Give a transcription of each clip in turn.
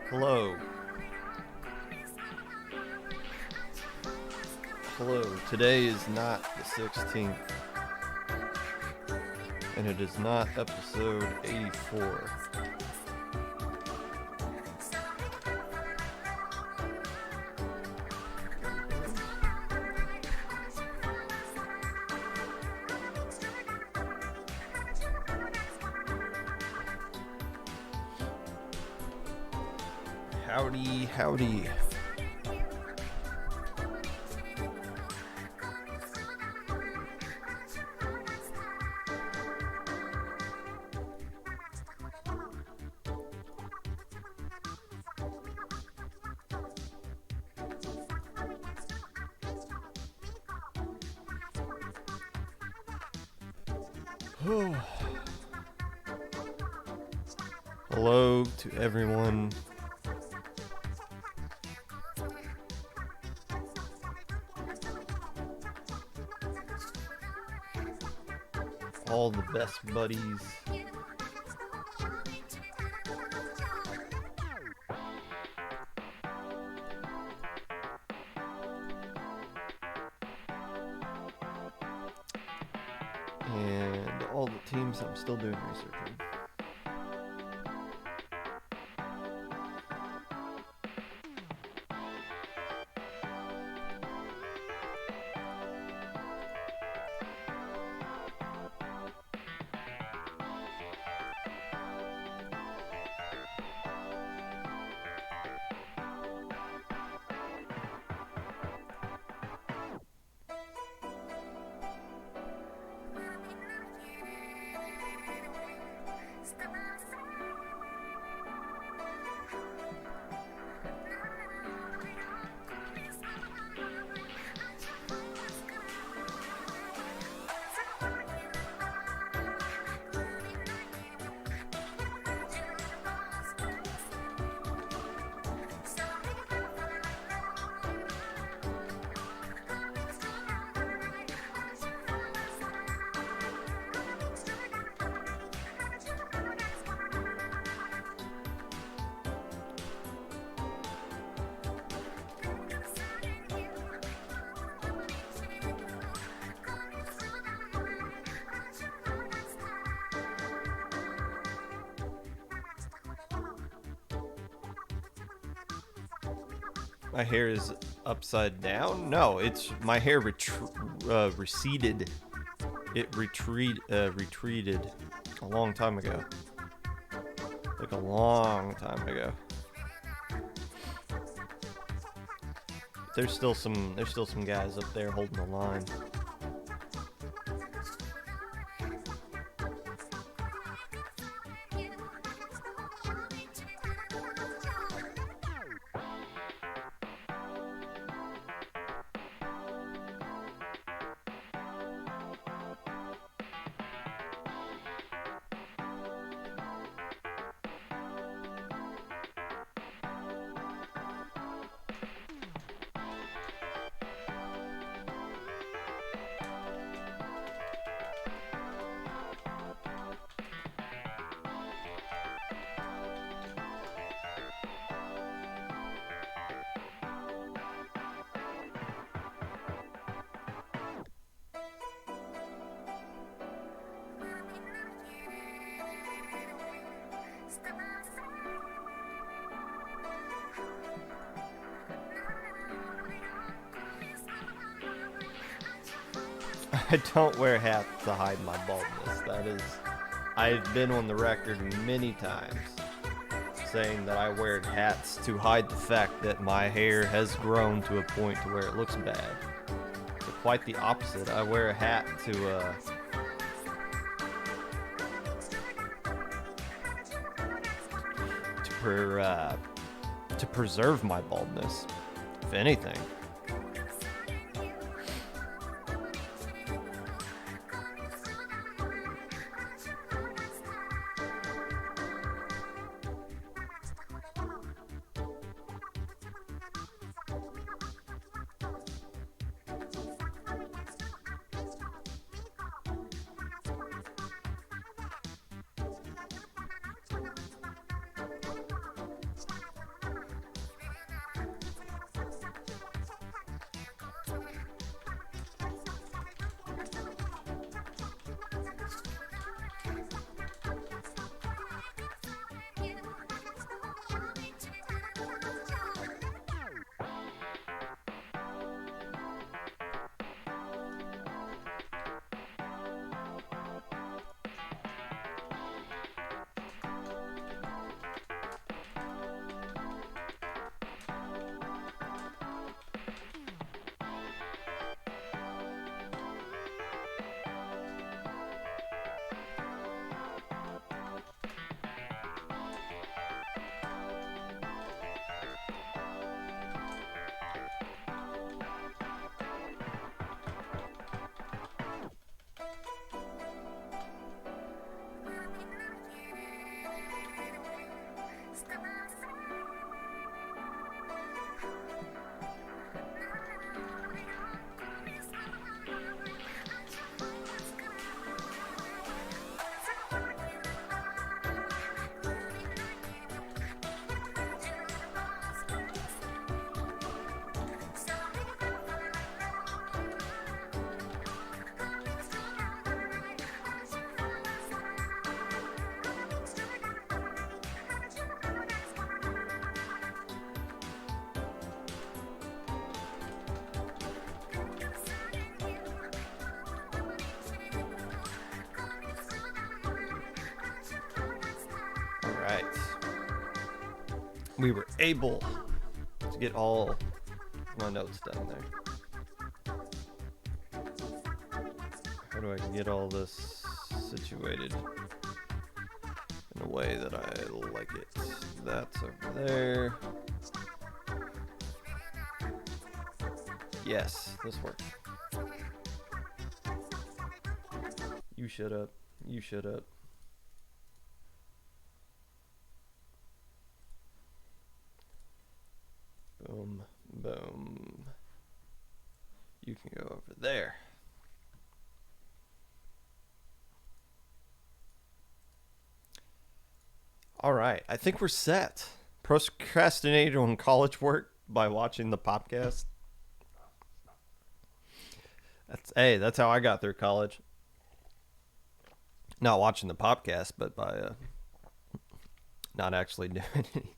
Hello. Hello. Today is not the 16th. And it is not episode 84. Howdy. Hello to everyone. All the best buddies. And all the teams I'm still doing research on. My hair is upside down? No, it's my hair receded. It retreated a long time ago. Like a long time ago. There's still some guys up there holding the line. I don't wear hats to hide my baldness. I've been on the record many times saying that I wear hats to hide the fact that my hair has grown to a point to where it looks bad. So quite the opposite. I wear a hat to preserve my baldness, if anything. right. We were able to get all my notes down there. How do I get all this situated in a way that I like it? That's over there. Yes, this works. You shut up. You shut up. Boom, boom. You can go over there. All right, I think we're set. Procrastinated on college work by watching the Popcast. That's how I got through college. Not watching the Popcast, but by not actually doing anything.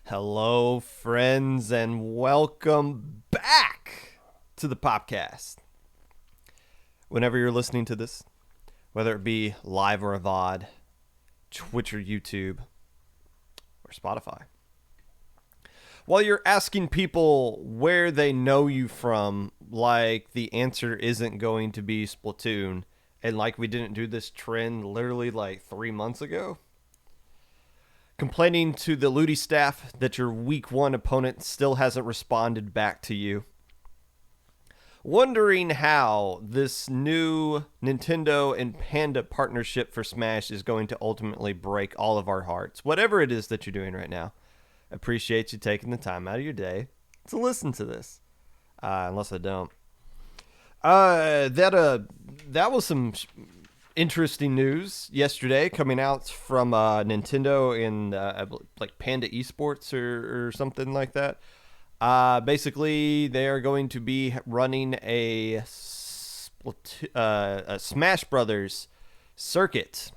Hello, friends, and welcome back to the Popcast. Whenever you're listening to this, whether it be live or a VOD, Twitch or YouTube, or Spotify. While you're asking people where they know you from, like the answer isn't going to be Splatoon, and like we didn't do this trend literally like 3 months ago, complaining to the Ludi staff that your week 1 opponent still hasn't responded back to you, wondering how this new Nintendo and Panda partnership for Smash is going to ultimately break all of our hearts. Whatever it is that you're doing right now, appreciate you taking the time out of your day to listen to this. Unless I don't. That was some interesting news yesterday coming out from Nintendo and like Panda Esports or something like that. Basically, they are going to be running a Smash Brothers circuit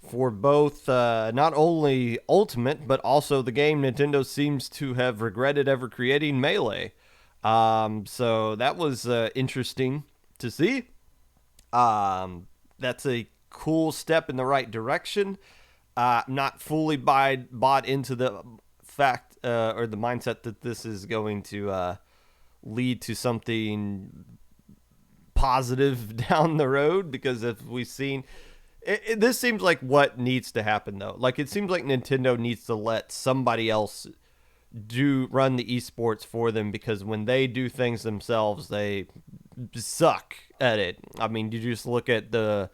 for both not only Ultimate, but also the game Nintendo seems to have regretted ever creating, Melee. So that was interesting to see. That's a cool step in the right direction. Not fully bought into the fact or the mindset that this is going to lead to something positive down the road, because if we've seen this seems like what needs to happen though. Like it seems like Nintendo needs to let somebody else run the esports for them, because when they do things themselves, they suck at it. I mean, you just look at the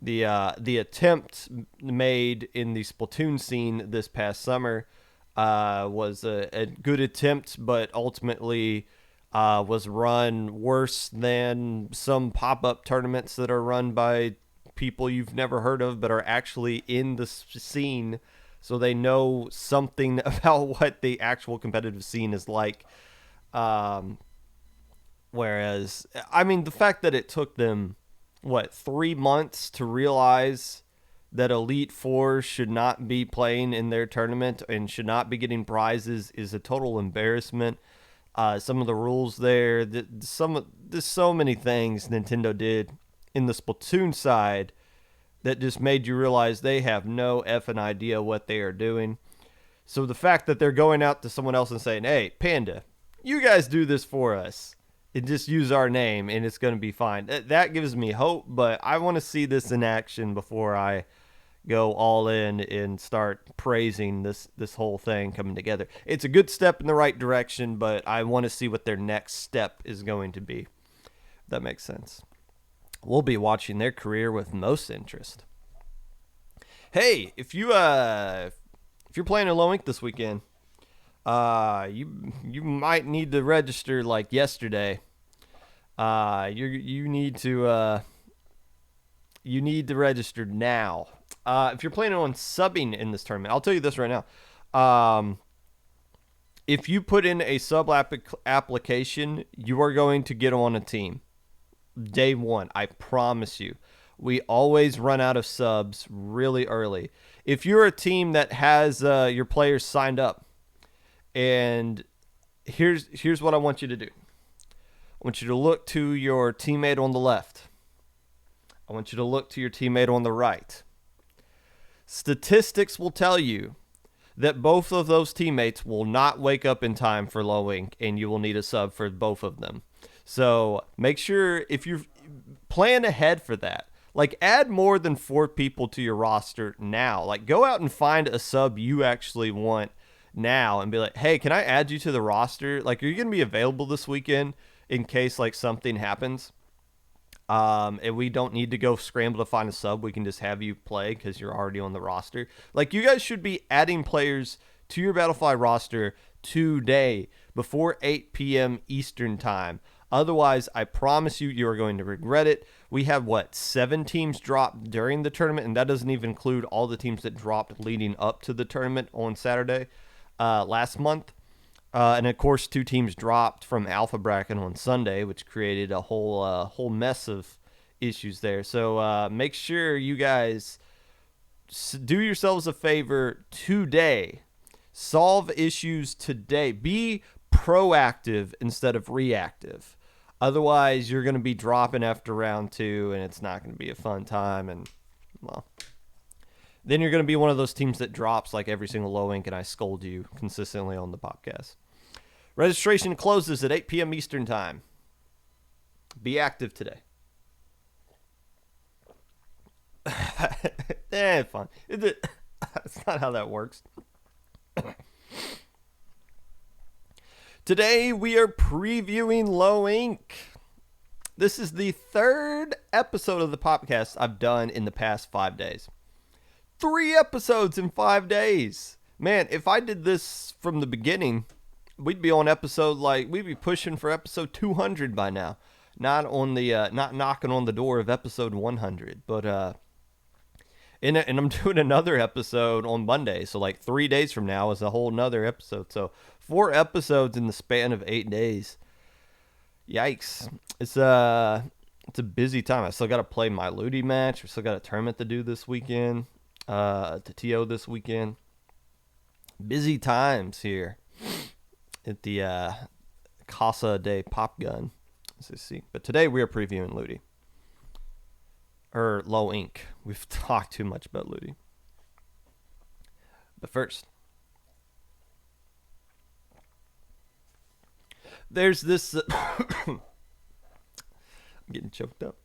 attempt made in the Splatoon scene this past summer. Was a good attempt, but ultimately was run worse than some pop-up tournaments that are run by people you've never heard of but are actually in the scene, so they know something about what the actual competitive scene is like. Whereas, I mean, the fact that it took them, 3 months to realize that Elite Four should not be playing in their tournament and should not be getting prizes is a total embarrassment. Some of the rules there, there's so many things Nintendo did in the Splatoon side that just made you realize they have no effing idea what they are doing. So the fact that they're going out to someone else and saying, hey, Panda, you guys do this for us and just use our name and it's going to be fine. That gives me hope, but I want to see this in action before I go all in and start praising this whole thing coming together. It's a good step in the right direction, but I want to see what their next step is going to be. If that makes sense. We'll be watching their career with most interest. Hey, if you're playing a low ink this weekend, you might need to register like yesterday. You need to register now. If you're planning on subbing in this tournament, I'll tell you this right now. If you put in a sub application, you are going to get on a team. Day one, I promise you. We always run out of subs really early. If you're a team that has your players signed up, and here's what I want you to do. I want you to look to your teammate on the left. I want you to look to your teammate on the right. Statistics will tell you that both of those teammates will not wake up in time for low ink, and you will need a sub for both of them. So make sure if you plan ahead for that. Like, add more than 4 people to your roster now. Like, go out and find a sub you actually want now and be like, hey, can I add you to the roster? Like, are you going to be available this weekend in case, like, something happens? And we don't need to go scramble to find a sub. We can just have you play because you're already on the roster. Like, you guys should be adding players to your Battlefly roster today before 8 p.m. Eastern time. Otherwise, I promise you are going to regret it. We have, 7 teams dropped during the tournament, and that doesn't even include all the teams that dropped leading up to the tournament on Saturday last month. And, of course, 2 teams dropped from Alpha Bracket on Sunday, which created a whole mess of issues there. So make sure you guys do yourselves a favor today. Solve issues today. Be proactive instead of reactive. Otherwise, you're going to be dropping after round 2, and it's not going to be a fun time. And, well, then you're going to be one of those teams that drops like every single low ink, and I scold you consistently on the Popcast. Registration closes at 8 p.m. Eastern time. Be active today. Fun. That's not how that works. Today we are previewing Low Ink. This is the 3rd episode of the Popcast I've done in the past 5 days. 3 episodes in 5 days. Man, if I did this from the beginning, we'd be on we'd be pushing for episode 200 by now. Not knocking on the door of episode 100, but and I'm doing another episode on Monday, so 3 days from now is a whole nother episode. So 4 episodes in the span of 8 days. Yikes! It's a busy time. I still got to play my Ludi match. We still got a tournament to do this weekend. To TO this weekend. Busy times here at the Casa de Pop Gun. Let's see. But today we are previewing Ludi. Or Low Ink. We've talked too much about Ludi. But first, there's this... I'm getting choked up.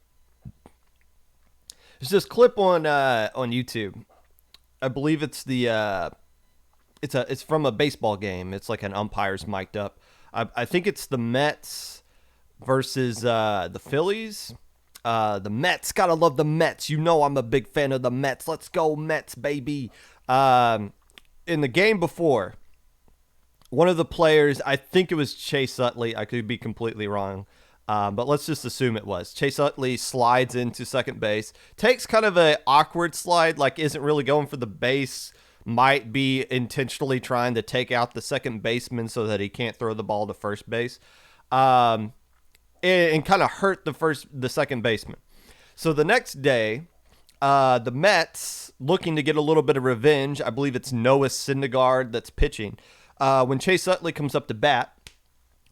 There's this clip on YouTube. I believe it's it's from a baseball game. It's like an umpire's mic'd up. I think it's the Mets versus the Phillies. The Mets, gotta love the Mets. You know I'm a big fan of the Mets. Let's go Mets, baby. In the game before, one of the players, I think it was Chase Utley. I could be completely wrong. But let's just assume it was. Chase Utley slides into second base. Takes kind of an awkward slide, like isn't really going for the base. Might be intentionally trying to take out the second baseman so that he can't throw the ball to first base. And kind of hurt the second baseman. So the next day, the Mets, looking to get a little bit of revenge, I believe it's Noah Syndergaard that's pitching. When Chase Utley comes up to bat,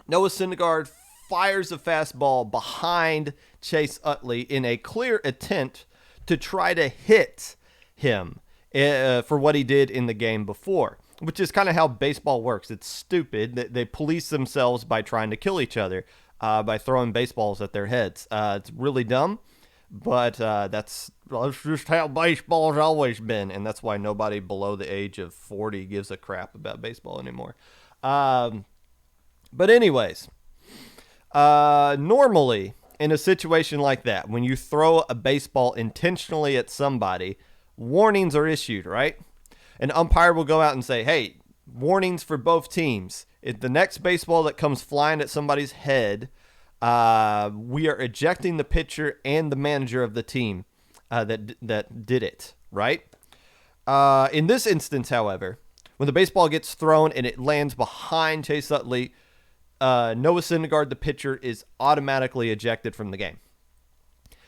Noah Syndergaard fires a fastball behind Chase Utley in a clear attempt to try to hit him for what he did in the game before, which is kind of how baseball works. It's stupid. They police themselves by trying to kill each other by throwing baseballs at their heads. It's really dumb, but that's just how baseball's always been, and that's why nobody below the age of 40 gives a crap about baseball anymore. But anyways... normally, in a situation like that, when you throw a baseball intentionally at somebody, warnings are issued, right? An umpire will go out and say, hey, warnings for both teams. If the next baseball that comes flying at somebody's head, we are ejecting the pitcher and the manager of the team that did it, right? In this instance, however, when the baseball gets thrown and it lands behind Chase Utley, Noah Syndergaard, the pitcher, is automatically ejected from the game.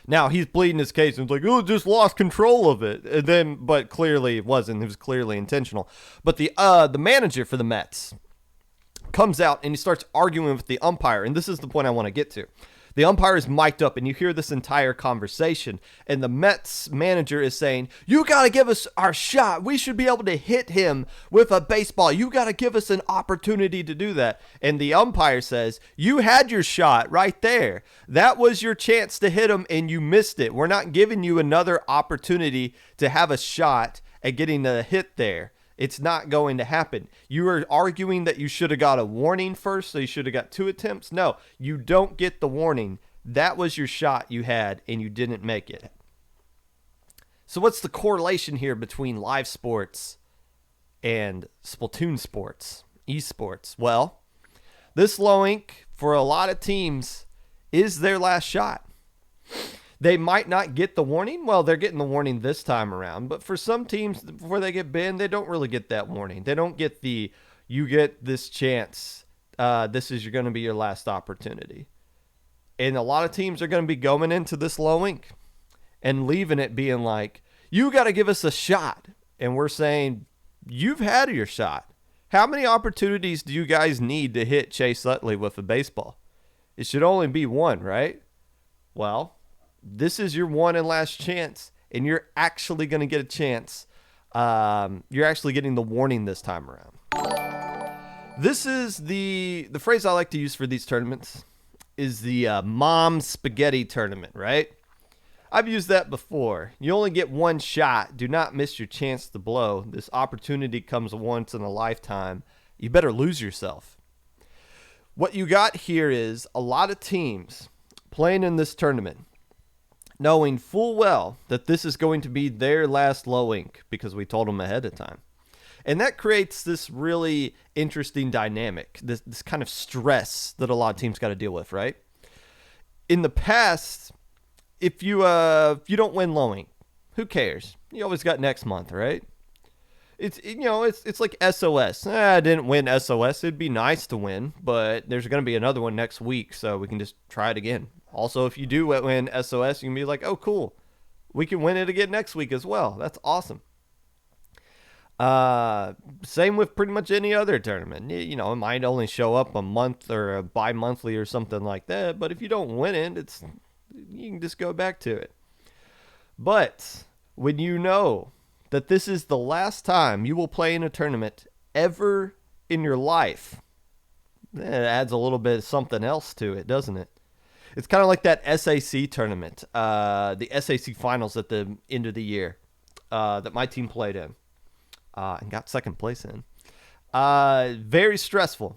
Now, he's pleading his case and it's like, oh, just lost control of it. And then, but clearly it wasn't. It was clearly intentional. But the manager for the Mets comes out and he starts arguing with the umpire. And this is the point I want to get to. The umpire is mic'd up, and you hear this entire conversation. And the Mets manager is saying, you got to give us our shot. We should be able to hit him with a baseball. You got to give us an opportunity to do that. And the umpire says, you had your shot right there. That was your chance to hit him, and you missed it. We're not giving you another opportunity to have a shot at getting a hit there. It's not going to happen. You are arguing that you should have got a warning first, so you should have got 2 attempts. No, you don't get the warning. That was your shot you had, and you didn't make it. So what's the correlation here between live sports and Splatoon sports, esports? Well, this low ink, for a lot of teams, is their last shot. They might not get the warning. Well, they're getting the warning this time around. But for some teams, before they get banned, they don't really get that warning. They don't get the, you get this chance. This is going to be your last opportunity. And a lot of teams are going to be going into this low ink and leaving it being like, you got to give us a shot. And we're saying, you've had your shot. How many opportunities do you guys need to hit Chase Utley with a baseball? It should only be one, right? Well, this is your one and last chance, and you're actually going to get a chance. You're actually getting the warning this time around. This is the phrase I like to use for these tournaments is the mom spaghetti tournament, right? I've used that before. You only get one shot. Do not miss your chance to blow. This opportunity comes once in a lifetime. You better lose yourself. What you got here is a lot of teams playing in this tournament, knowing full well that this is going to be their last low ink because we told them ahead of time. And that creates this really interesting dynamic, this kind of stress that a lot of teams got to deal with, right? In the past, if you don't win low ink, who cares? You always got next month, right? It's like SOS. I didn't win SOS. It'd be nice to win, but there's going to be another one next week, so we can just try it again. Also, if you do win SOS, you can be like, oh, cool. We can win it again next week as well. That's awesome. Same with pretty much any other tournament. It might only show up a month or a bi-monthly or something like that, but if you don't win it, you can just go back to it. But when you know that this is the last time you will play in a tournament ever in your life, it adds a little bit of something else to it, doesn't it? It's kind of like that SAC tournament, the SAC finals at the end of the year that my team played in and got second place in. Very stressful.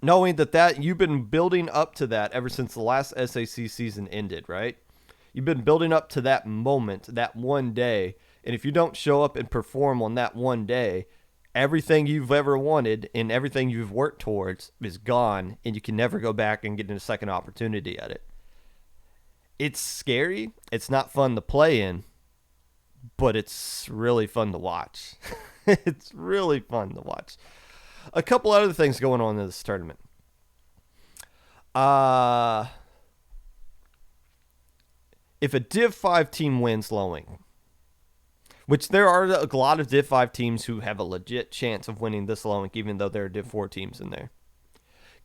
Knowing that you've been building up to that ever since the last SAC season ended, right? You've been building up to that moment, that one day. And if you don't show up and perform on that one day, everything you've ever wanted and everything you've worked towards is gone, and you can never go back and get a second opportunity at it. It's scary. It's not fun to play in, but it's really fun to watch. It's really fun to watch. A couple other things going on in this tournament. If a Div 5 team wins low ink, which there are a lot of Div 5 teams who have a legit chance of winning this low ink, even though there are Div 4 teams in there.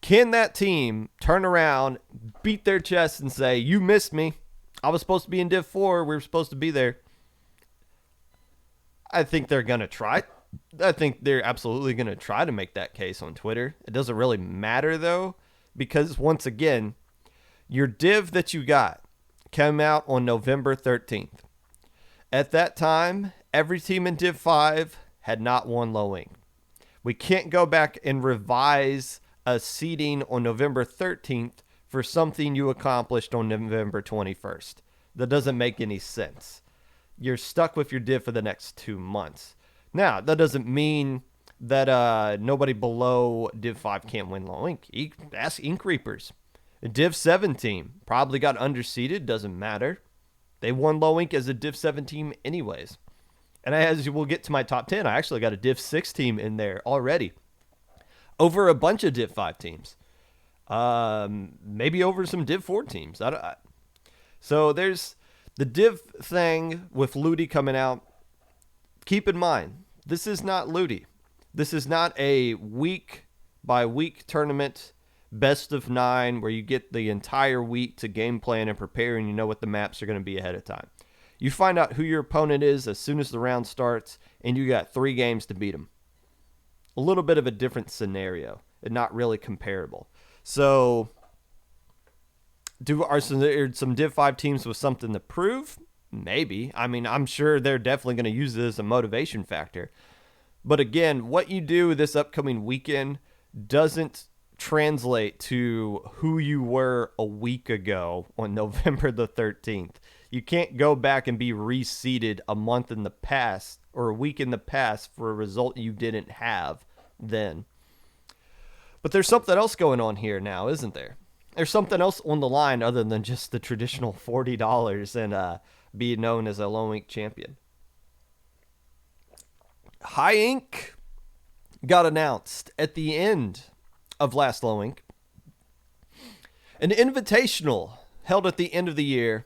Can that team turn around, beat their chest, and say, you missed me. I was supposed to be in Div 4. We were supposed to be there. I think they're going to try. I think they're absolutely going to try to make that case on Twitter. It doesn't really matter, though, because, once again, your div that you got came out on November 13th. At that time, every team in Div 5 had not won low ink. We can't go back and revise a seeding on November 13th for something you accomplished on November 21st. That doesn't make any sense. You're stuck with your div for the next 2 months. Now, that doesn't mean that nobody below Div 5 can't win low ink. Ask Ink Reapers. A Div 7 team probably got underseeded. Doesn't matter. They won low ink as a Div 7 team anyways. And as we'll get to my top 10, I actually got a Div 6 team in there already. Over a bunch of Div 5 teams. Maybe over some Div 4 teams. So there's the Div thing with Ludi coming out. Keep in mind, this is not Ludi. This is not a week-by-week tournament best of 9, where you get the entire week to game plan and prepare, and you know what the maps are going to be ahead of time. You find out who your opponent is as soon as the round starts, and you got 3 games to beat them. A little bit of a different scenario and not really comparable. So are some Div 5 teams with something to prove? Maybe. I mean, I'm sure they're definitely going to use this as a motivation factor. But again, what you do this upcoming weekend doesn't translate to who you were a week ago on November the 13th. You can't go back and be reseeded a month in the past or a week in the past for a result you didn't have then. But there's something else going on here now, isn't there? There's something else on the line other than just the traditional $40 and be known as a Low Ink champion. High Ink got announced at the end of last Low Ink. An invitational held at the end of the year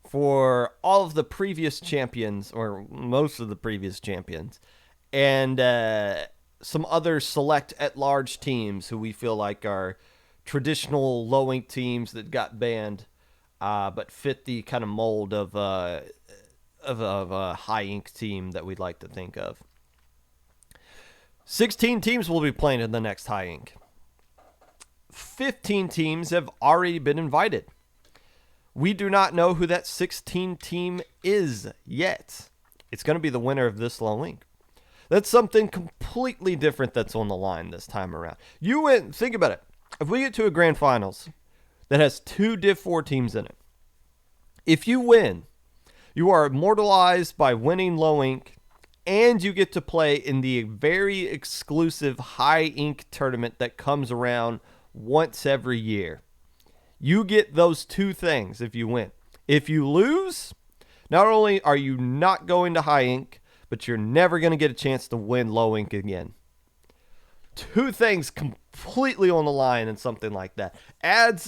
for all of the previous champions, or most of the previous champions, and some other select at-large teams who we feel like are traditional Low Ink teams that got banned, but fit the kind of mold of a High Ink team that we'd like to think of. 16 teams will be playing in the next High Ink. 15 teams have already been invited. We do not know who that 16 team is yet. It's going to be the winner of this Low Ink. That's something completely different that's on the line this time around. Think about it. If we get to a grand finals that has 2 Div 4 teams in it, if you win, you are immortalized by winning Low Ink, and you get to play in the very exclusive High Ink tournament that comes around once every year. You get those 2 things if you win. If you lose, not only are you not going to High Ink, but you're never going to get a chance to win Low Ink again. 2 things completely on the line and something like that. Add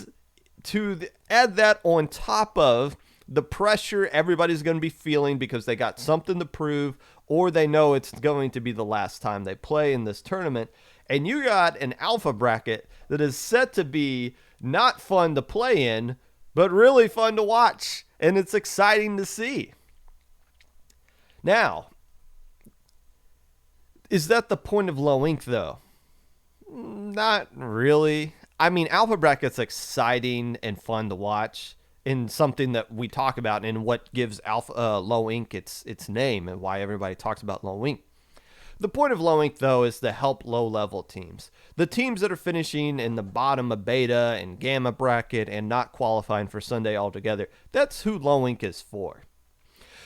that on top of the pressure everybody's going to be feeling because they got something to prove, or they know it's going to be the last time they play in this tournament. And you got an alpha bracket that is set to be not fun to play in, but really fun to watch. And it's exciting to see. Now, is that the point of Low Ink, though? Not really. I mean, alpha bracket's exciting and fun to watch, and something that we talk about and what gives Low Ink its name and why everybody talks about Low Ink. The point of Low Ink, though, is to help low-level teams. The teams that are finishing in the bottom of beta and gamma bracket and not qualifying for Sunday altogether, that's who Low Ink is for.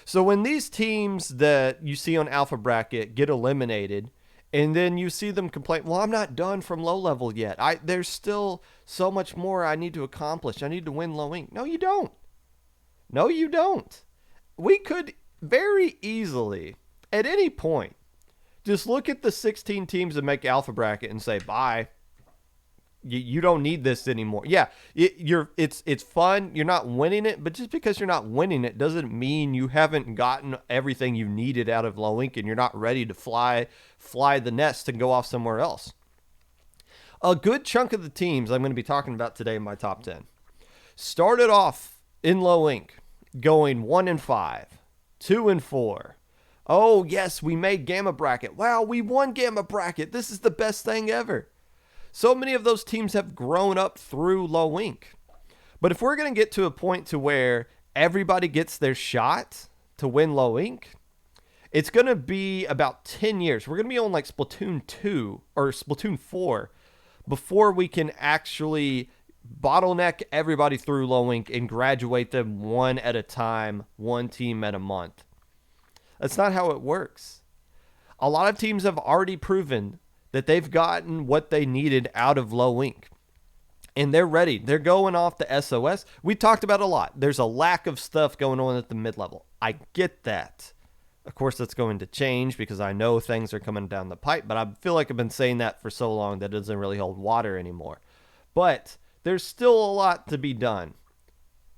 So when these teams that you see on alpha bracket get eliminated, and then you see them complain, well, I'm not done from low level yet. There's still so much more I need to accomplish. I need to win Low Ink. No, you don't. No, you don't. We could very easily, at any point, just look at the 16 teams that make alpha bracket and say, bye. You don't need this anymore. Yeah, it's fun. You're not winning it, but just because you're not winning it doesn't mean you haven't gotten everything you needed out of Low Ink and you're not ready to fly the nest and go off somewhere else. A good chunk of the teams I'm going to be talking about today in my top 10 started off in Low Ink going 1-5, 2-4. Oh, yes, we made Gamma Bracket. Wow, we won Gamma Bracket. This is the best thing ever. So many of those teams have grown up through Low Ink. But if we're going to get to a point to where everybody gets their shot to win Low Ink, it's going to be about 10 years. We're going to be on like Splatoon 2 or Splatoon 4 before we can actually bottleneck everybody through Low Ink and graduate them one at a time, one team at a month. That's not how it works. A lot of teams have already proven that they've gotten what they needed out of Low Ink. And they're ready. They're going off the SOS. We talked about a lot. There's a lack of stuff going on at the mid-level. I get that. Of course, that's going to change because I know things are coming down the pipe, but I feel like I've been saying that for so long that it doesn't really hold water anymore. But there's still a lot to be done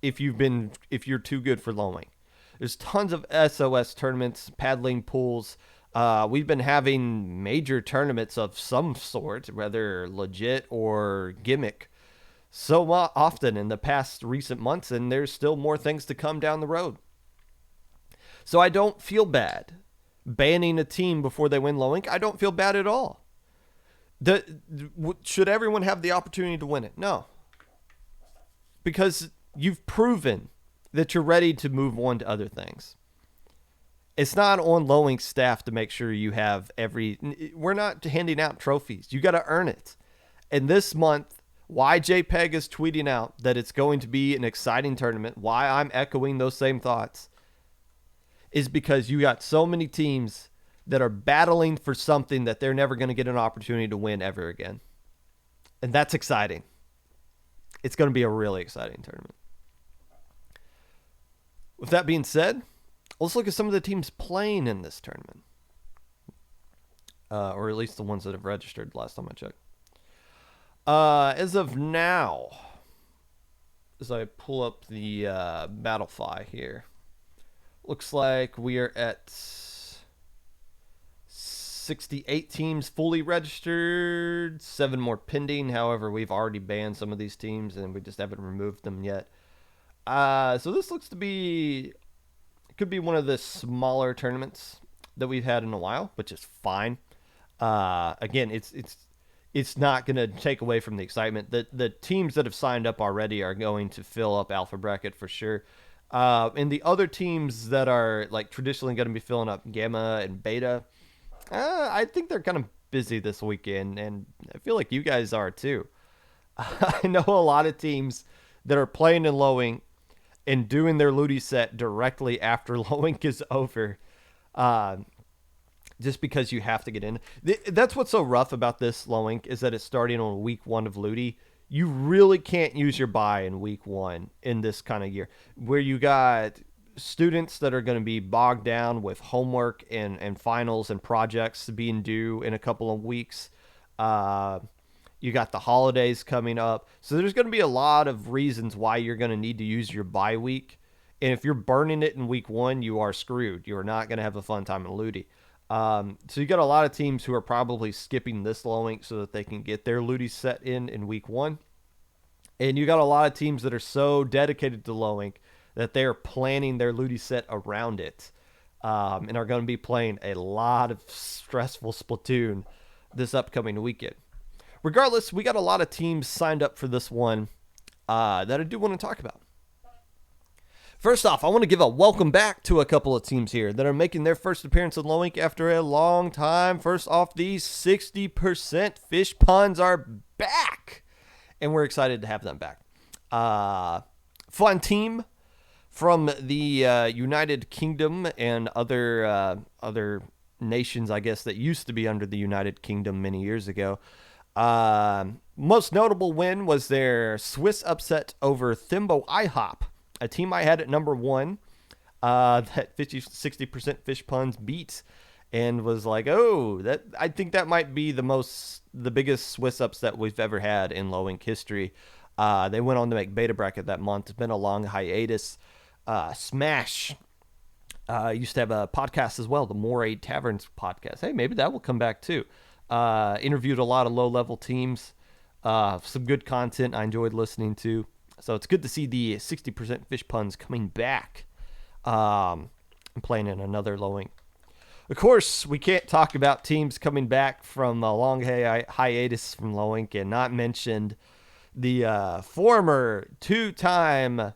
if you're too good for Low Ink. There's tons of SOS tournaments, paddling pools, We've been having major tournaments of some sort, whether legit or gimmick, so often in the past recent months, and there's still more things to come down the road. So I don't feel bad banning a team before they win low ink. I don't feel bad at all. Should everyone have the opportunity to win it? No. Because you've proven that you're ready to move on to other things. It's not on low ink staff to make sure you have we're not handing out trophies. You got to earn it. And this month, why JPEG is tweeting out that it's going to be an exciting tournament, why I'm echoing those same thoughts, is because you got so many teams that are battling for something that they're never going to get an opportunity to win ever again. And that's exciting. It's going to be a really exciting tournament. With that being said, let's look at some of the teams playing in this tournament. Or at least the ones that have registered last time I checked. As of now, as I pull up the Battlefy here, looks like we are at 68 teams fully registered, 7 more pending. However, we've already banned some of these teams and we just haven't removed them yet. So this looks to be, it could be one of the smaller tournaments that we've had in a while, which is fine. Again, it's not going to take away from the excitement. The teams that have signed up already are going to fill up Alpha Bracket for sure. And the other teams that are like traditionally going to be filling up Gamma and Beta, I think they're kind of busy this weekend, and I feel like you guys are too. I know a lot of teams that are playing in low ink and doing their Ludi set directly after low ink is over. Just because you have to get in. That's what's so rough about this low ink, is that it's starting on week 1 of Ludi. You really can't use your buy in week 1 in this kind of year, where you got students that are going to be bogged down with homework and finals and projects being due in a couple of weeks. You got the holidays coming up. So there's going to be a lot of reasons why you're going to need to use your bye week. And if you're burning it in week 1, you are screwed. You are not going to have a fun time in Ludi. So you got a lot of teams who are probably skipping this low ink so that they can get their Ludi set in week 1. And you got a lot of teams that are so dedicated to low ink that they're planning their Ludi set around it, and are going to be playing a lot of stressful Splatoon this upcoming weekend. Regardless, we got a lot of teams signed up for this one that I do want to talk about. First off, I want to give a welcome back to a couple of teams here that are making their first appearance in low ink after a long time. First off, these 60% fish puns are back, and we're excited to have them back. Fun team from the United Kingdom and other nations, I guess, that used to be under the United Kingdom many years ago. Most notable win was their Swiss upset over Thimbo IHOP, a team I had at number 1 that 60% fish puns beat, and was like, oh, that I think that might be the biggest Swiss upset we've ever had in low ink history. They went on to make beta bracket that month. It's been a long hiatus. Smash used to have a podcast as well, the Moray Taverns podcast. Hey, maybe that will come back too. Interviewed a lot of low-level teams. Some good content I enjoyed listening to. So it's good to see the 60% fish puns coming back and playing in another low ink. Of course, we can't talk about teams coming back from a long hiatus from low ink and not mention the former 2-time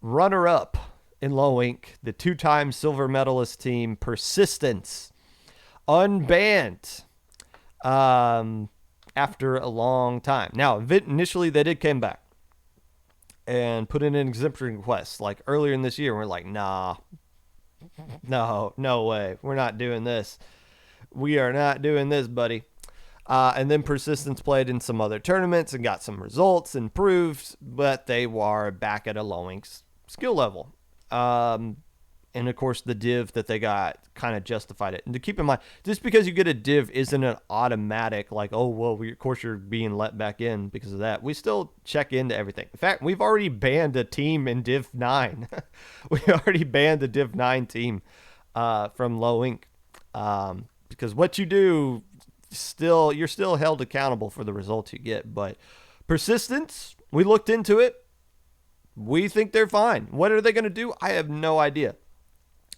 runner-up in low ink, the 2-time silver medalist team, Persistence, unbanned after a long time. Now, initially they did come back and put in an exemption request like earlier in this year. We're like, nah, no way. We're not doing this. We are not doing this, buddy. And then Persistence played in some other tournaments and got some results, improved, but they were back at a low ink skill level. And of course the div that they got kind of justified it. And to keep in mind, just because you get a div isn't an automatic like, oh, well, of course you're being let back in because of that. We still check into everything. In fact, we've already banned a team in Div 9. We already banned the Div 9 team from low ink. Because what you do, you're still held accountable for the results you get. But persistence, we looked into it. We think they're fine. What are they going to do? I have no idea.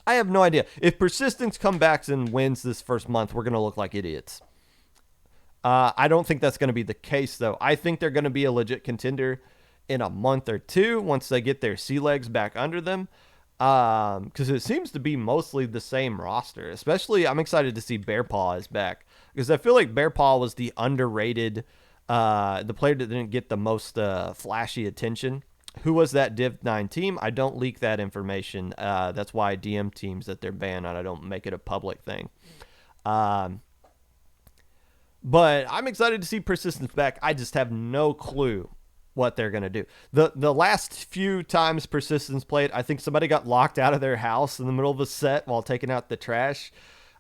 If persistence comes back and wins this first month, we're going to look like idiots. I don't think that's going to be the case, though. I think they're going to be a legit contender in a month or two once they get their sea legs back under them. Because it seems to be mostly the same roster. Especially, I'm excited to see Bear Paw is back. Because I feel like Bear Paw was the underrated, the player that didn't get the most flashy attention. Who was that Div 9 team? I don't leak that information. That's why I DM teams that they're banned on. I don't make it a public thing. But I'm excited to see Persistence back. I just have no clue what they're going to do. The last few times Persistence played, I think somebody got locked out of their house in the middle of a set while taking out the trash.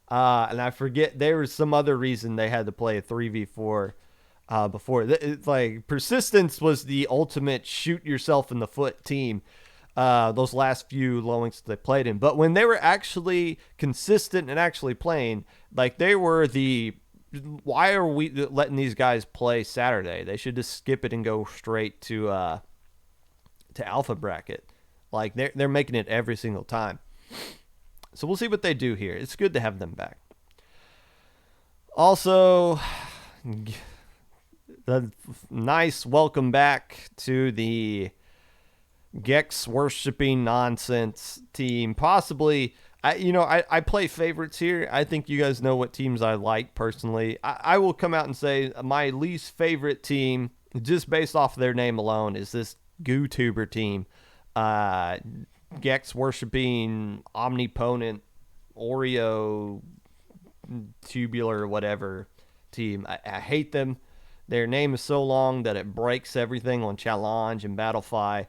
And I forget, there was some other reason they had to play a 3v4 before. It's like Persistence was the ultimate shoot yourself in the foot team. Those last few low-inks they played in. But when they were actually consistent and actually playing, like they were why are we letting these guys play Saturday? They should just skip it and go straight to alpha bracket. Like they're making it every single time. So we'll see what they do here. It's good to have them back. Also, the nice welcome back to the Gex worshipping nonsense team. Possibly, I play favorites here. I think you guys know what teams I like personally. I will come out and say my least favorite team, just based off their name alone, is this GooTuber team. Gex worshipping omnipotent Oreo tubular whatever team. I hate them. Their name is so long that it breaks everything on Challenge and Battlefy.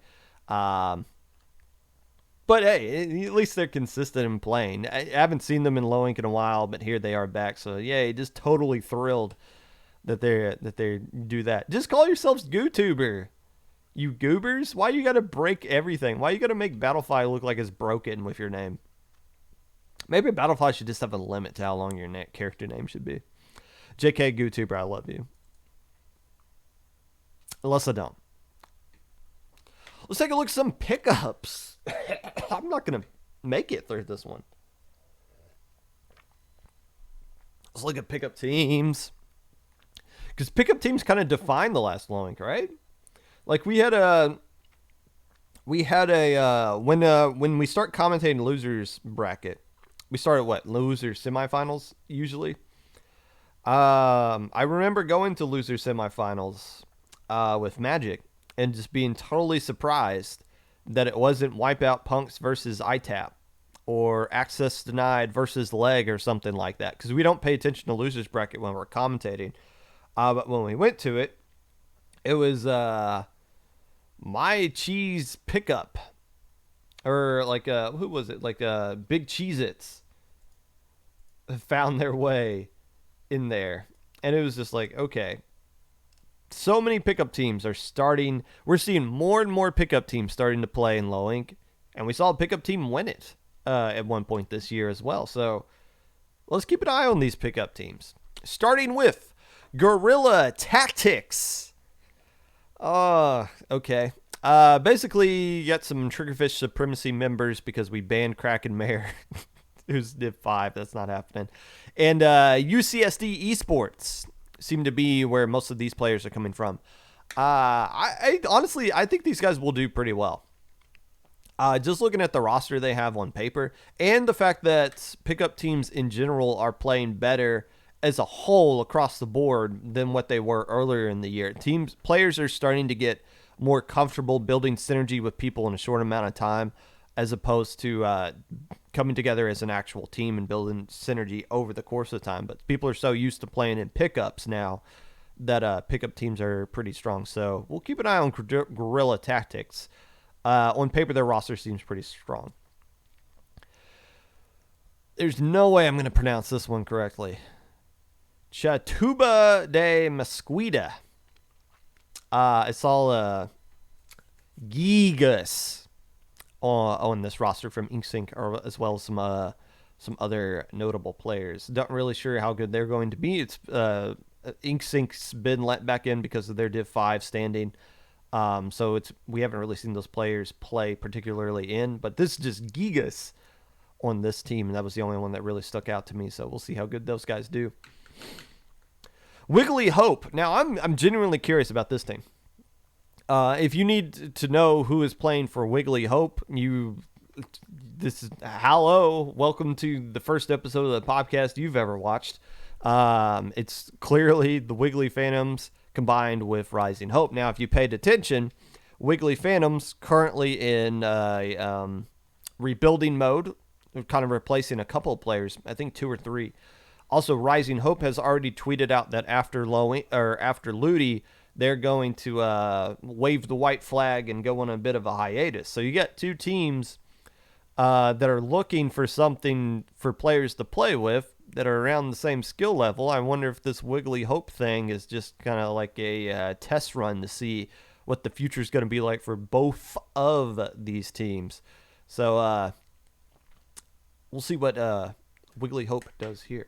But hey, at least they're consistent in playing. I haven't seen them in low ink in a while, but here they are back. So yay, just totally thrilled that they do that. Just call yourselves GooTuber. You goobers? Why you gotta break everything? Why you gotta make Battlefy look like it's broken with your name? Maybe Battlefy should just have a limit to how long your character name should be. JK GooTuber, I love you. Unless I don't. Let's take a look at some pickups. I'm not going to make it through this one. Let's look at pickup teams. Because pickup teams kind of define the last low ink, right? Like when we start commentating losers bracket, we start at what? Loser semifinals usually. I remember going to loser semifinals with Magic and just being totally surprised that it wasn't Wipeout Punks versus ITAP or Access Denied versus Leg or something like that. Because we don't pay attention to losers bracket when we're commentating. But when we went to it, it was My Cheese Pickup. Or like, who was it? Like Big Cheez-Its found their way in there. And it was just like, okay. So many pickup teams are starting. We're seeing more and more pickup teams starting to play in low ink. And we saw a pickup team win it at one point this year as well. So let's keep an eye on these pickup teams. Starting with Guerrilla Tactics. Okay. Basically, you got some Triggerfish Supremacy members because we banned Kraken Mayor, who's Div 5. That's not happening. And UCSD Esports seem to be where most of these players are coming from. I honestly, I think these guys will do pretty well. Just looking at the roster they have on paper and the fact that pickup teams in general are playing better as a whole across the board than what they were earlier in the year. Players are starting to get more comfortable building synergy with people in a short amount of time, as opposed to coming together as an actual team and building synergy over the course of time. But people are so used to playing in pickups now that pickup teams are pretty strong. So we'll keep an eye on Guerrilla Tactics. On paper, their roster seems pretty strong. There's no way I'm going to pronounce this one correctly. Chatuba de Mesquita. It's all Gigas on this roster from InkSync, or as well as some other notable players. Not really sure how good they're going to be. It's Ink Sync's been let back in because of their Div 5 standing. So we haven't really seen those players play particularly in, but this is just Gigas on this team, and that was the only one that really stuck out to me. So we'll see how good those guys do. Wiggly Hope. Now I'm genuinely curious about this team. If you need to know who is playing for Wiggly Hope, this is hello, welcome to the first episode of the podcast you've ever watched. It's clearly the Wiggly Phantoms combined with Rising Hope. Now, if you paid attention, Wiggly Phantoms currently in rebuilding mode, kind of replacing a couple of players, I think 2 or 3. Also, Rising Hope has already tweeted out that after Ludi, they're going to wave the white flag and go on a bit of a hiatus. So you got 2 teams that are looking for something for players to play with that are around the same skill level. I wonder if this Wiggly Hope thing is just kind of like a test run to see what the future is going to be like for both of these teams. So we'll see what Wiggly Hope does here.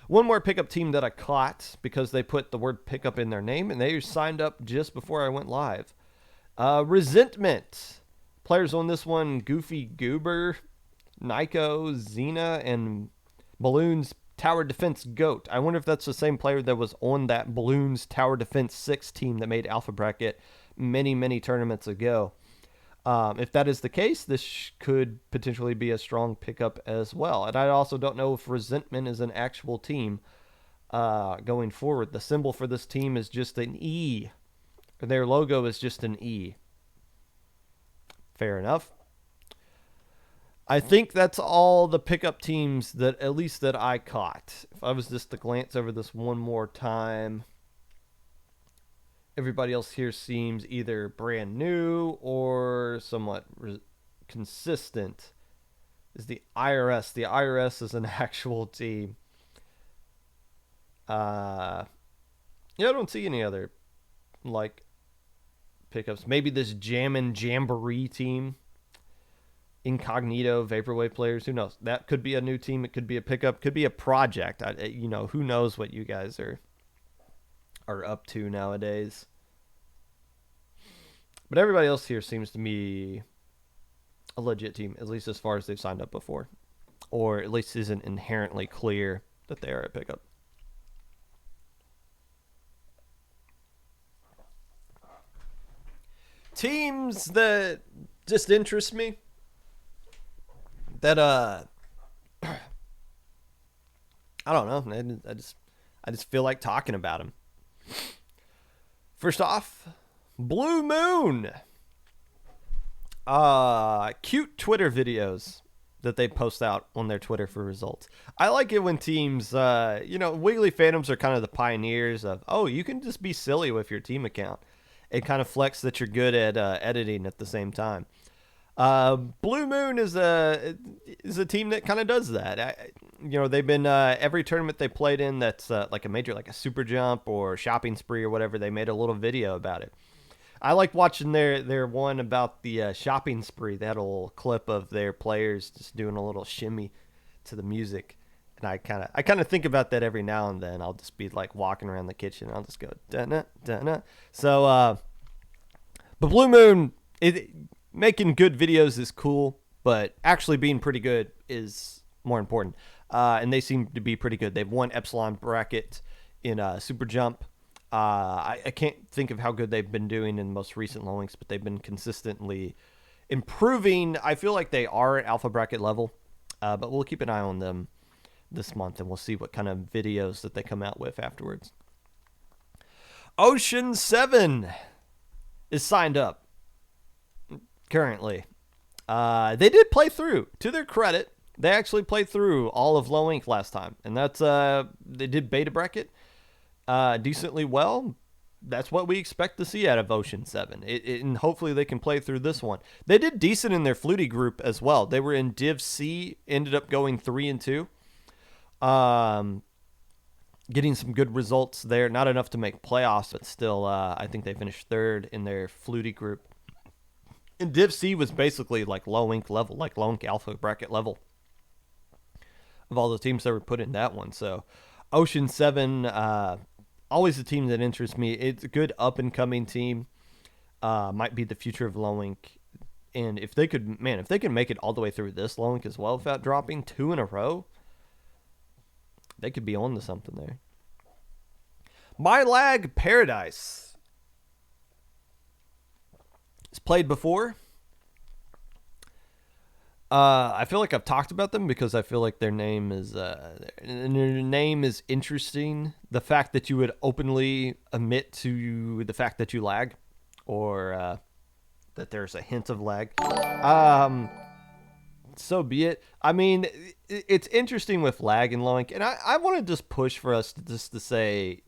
One more pickup team that I caught because they put the word pickup in their name, and they signed up just before I went live. Resentment. Players on this one, Goofy Goober, Nico, Xena, and Balloons Tower Defense Goat. I wonder if that's the same player that was on that Balloons Tower Defense 6 team that made Alpha Bracket many, many tournaments ago. If that is the case, this could potentially be a strong pickup as well. And I also don't know if Resentment is an actual team going forward. The symbol for this team is just an E. Their logo is just an E. Fair enough. I think that's all the pickup teams that at least that I caught. If I was just to glance over this one more time, everybody else here seems either brand new or somewhat consistent. Is the IRS. The IRS is an actual team. I don't see any other like pickups. Maybe this Jammin' Jamboree team. Incognito, Vaporwave players. Who knows? That could be a new team. It could be a pickup. Could be a project. Who knows what you guys are up to nowadays. But everybody else here seems to be a legit team, at least as far as they've signed up before. Or at least isn't inherently clear that they are a pickup. Teams that just interest me. That I don't know. I just feel like talking about them. First off, Blue Moon. Cute Twitter videos that they post out on their Twitter for results. I like it when teams, Wiggly Phantoms are kind of the pioneers of, you can just be silly with your team account. It kind of flex that you're good at editing at the same time. Blue Moon is a team that kind of does that. They've been every tournament they played in that's like a major, like a Super Jump or Shopping Spree or whatever. They made a little video about it. I like watching their one about the Shopping Spree. They had a little clip of their players just doing a little shimmy to the music, and I kind of think about that every now and then. I'll just be like walking around the kitchen. I'll just go da-na, da-na. So, but Blue Moon, making good videos is cool, but actually being pretty good is more important. And they seem to be pretty good. They've won Epsilon bracket in Super Jump. I can't think of how good they've been doing in the most recent Loinks, but they've been consistently improving. I feel like they are at Alpha bracket level, but we'll keep an eye on them this month, and we'll see what kind of videos that they come out with afterwards. Ocean 7 is signed up currently. They did play through. To their credit, they actually played through all of Low Ink last time, and that's they did beta bracket decently well. That's what we expect to see out of Ocean 7. And hopefully they can play through this one. They did decent in their Flutie group as well. They were in Div C, ended up going 3-2. Getting some good results there. Not enough to make playoffs, but still, I think they finished 3rd in their Flutie group. And Div C was basically like Low Ink level, like Low Ink Alpha bracket level. of all the teams that were put in that one. So Ocean 7, always a team that interests me. It's a good up-and-coming team. Might be the future of Lowink. And if they could make it all the way through this Lowink as well without dropping 2 in a row, they could be on to something there. My Lag Paradise. It's played before. I feel like I've talked about them because I feel like their name is interesting. The fact that you would openly admit to the fact that you lag, or that there's a hint of lag. So be it. I mean, it's interesting with lag and Lowink, and I want to just push for us to say,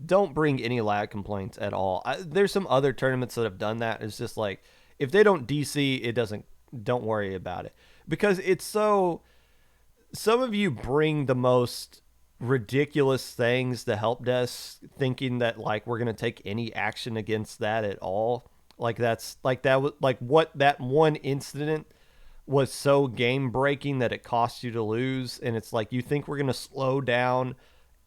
don't bring any lag complaints at all. There's some other tournaments that have done that. It's just like, if they don't DC, don't worry about it. Because it's so, some of you bring the most ridiculous things to help desk, thinking that like we're going to take any action against that at all. Like what that one incident was so game breaking that it cost you to lose. And it's like, you think we're going to slow down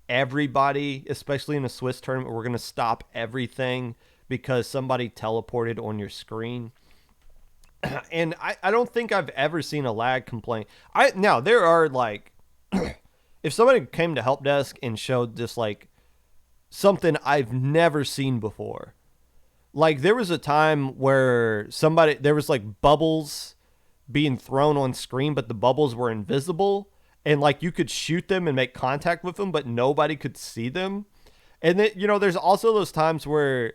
everybody, especially in a Swiss tournament, we're going to stop everything because somebody teleported on your screen. And I don't think I've ever seen a lag complaint. Now there are like, if somebody came to help desk and showed just like something I've never seen before, like there was a time where there was like bubbles being thrown on screen, but the bubbles were invisible, and like you could shoot them and make contact with them, but nobody could see them. And then, there's also those times where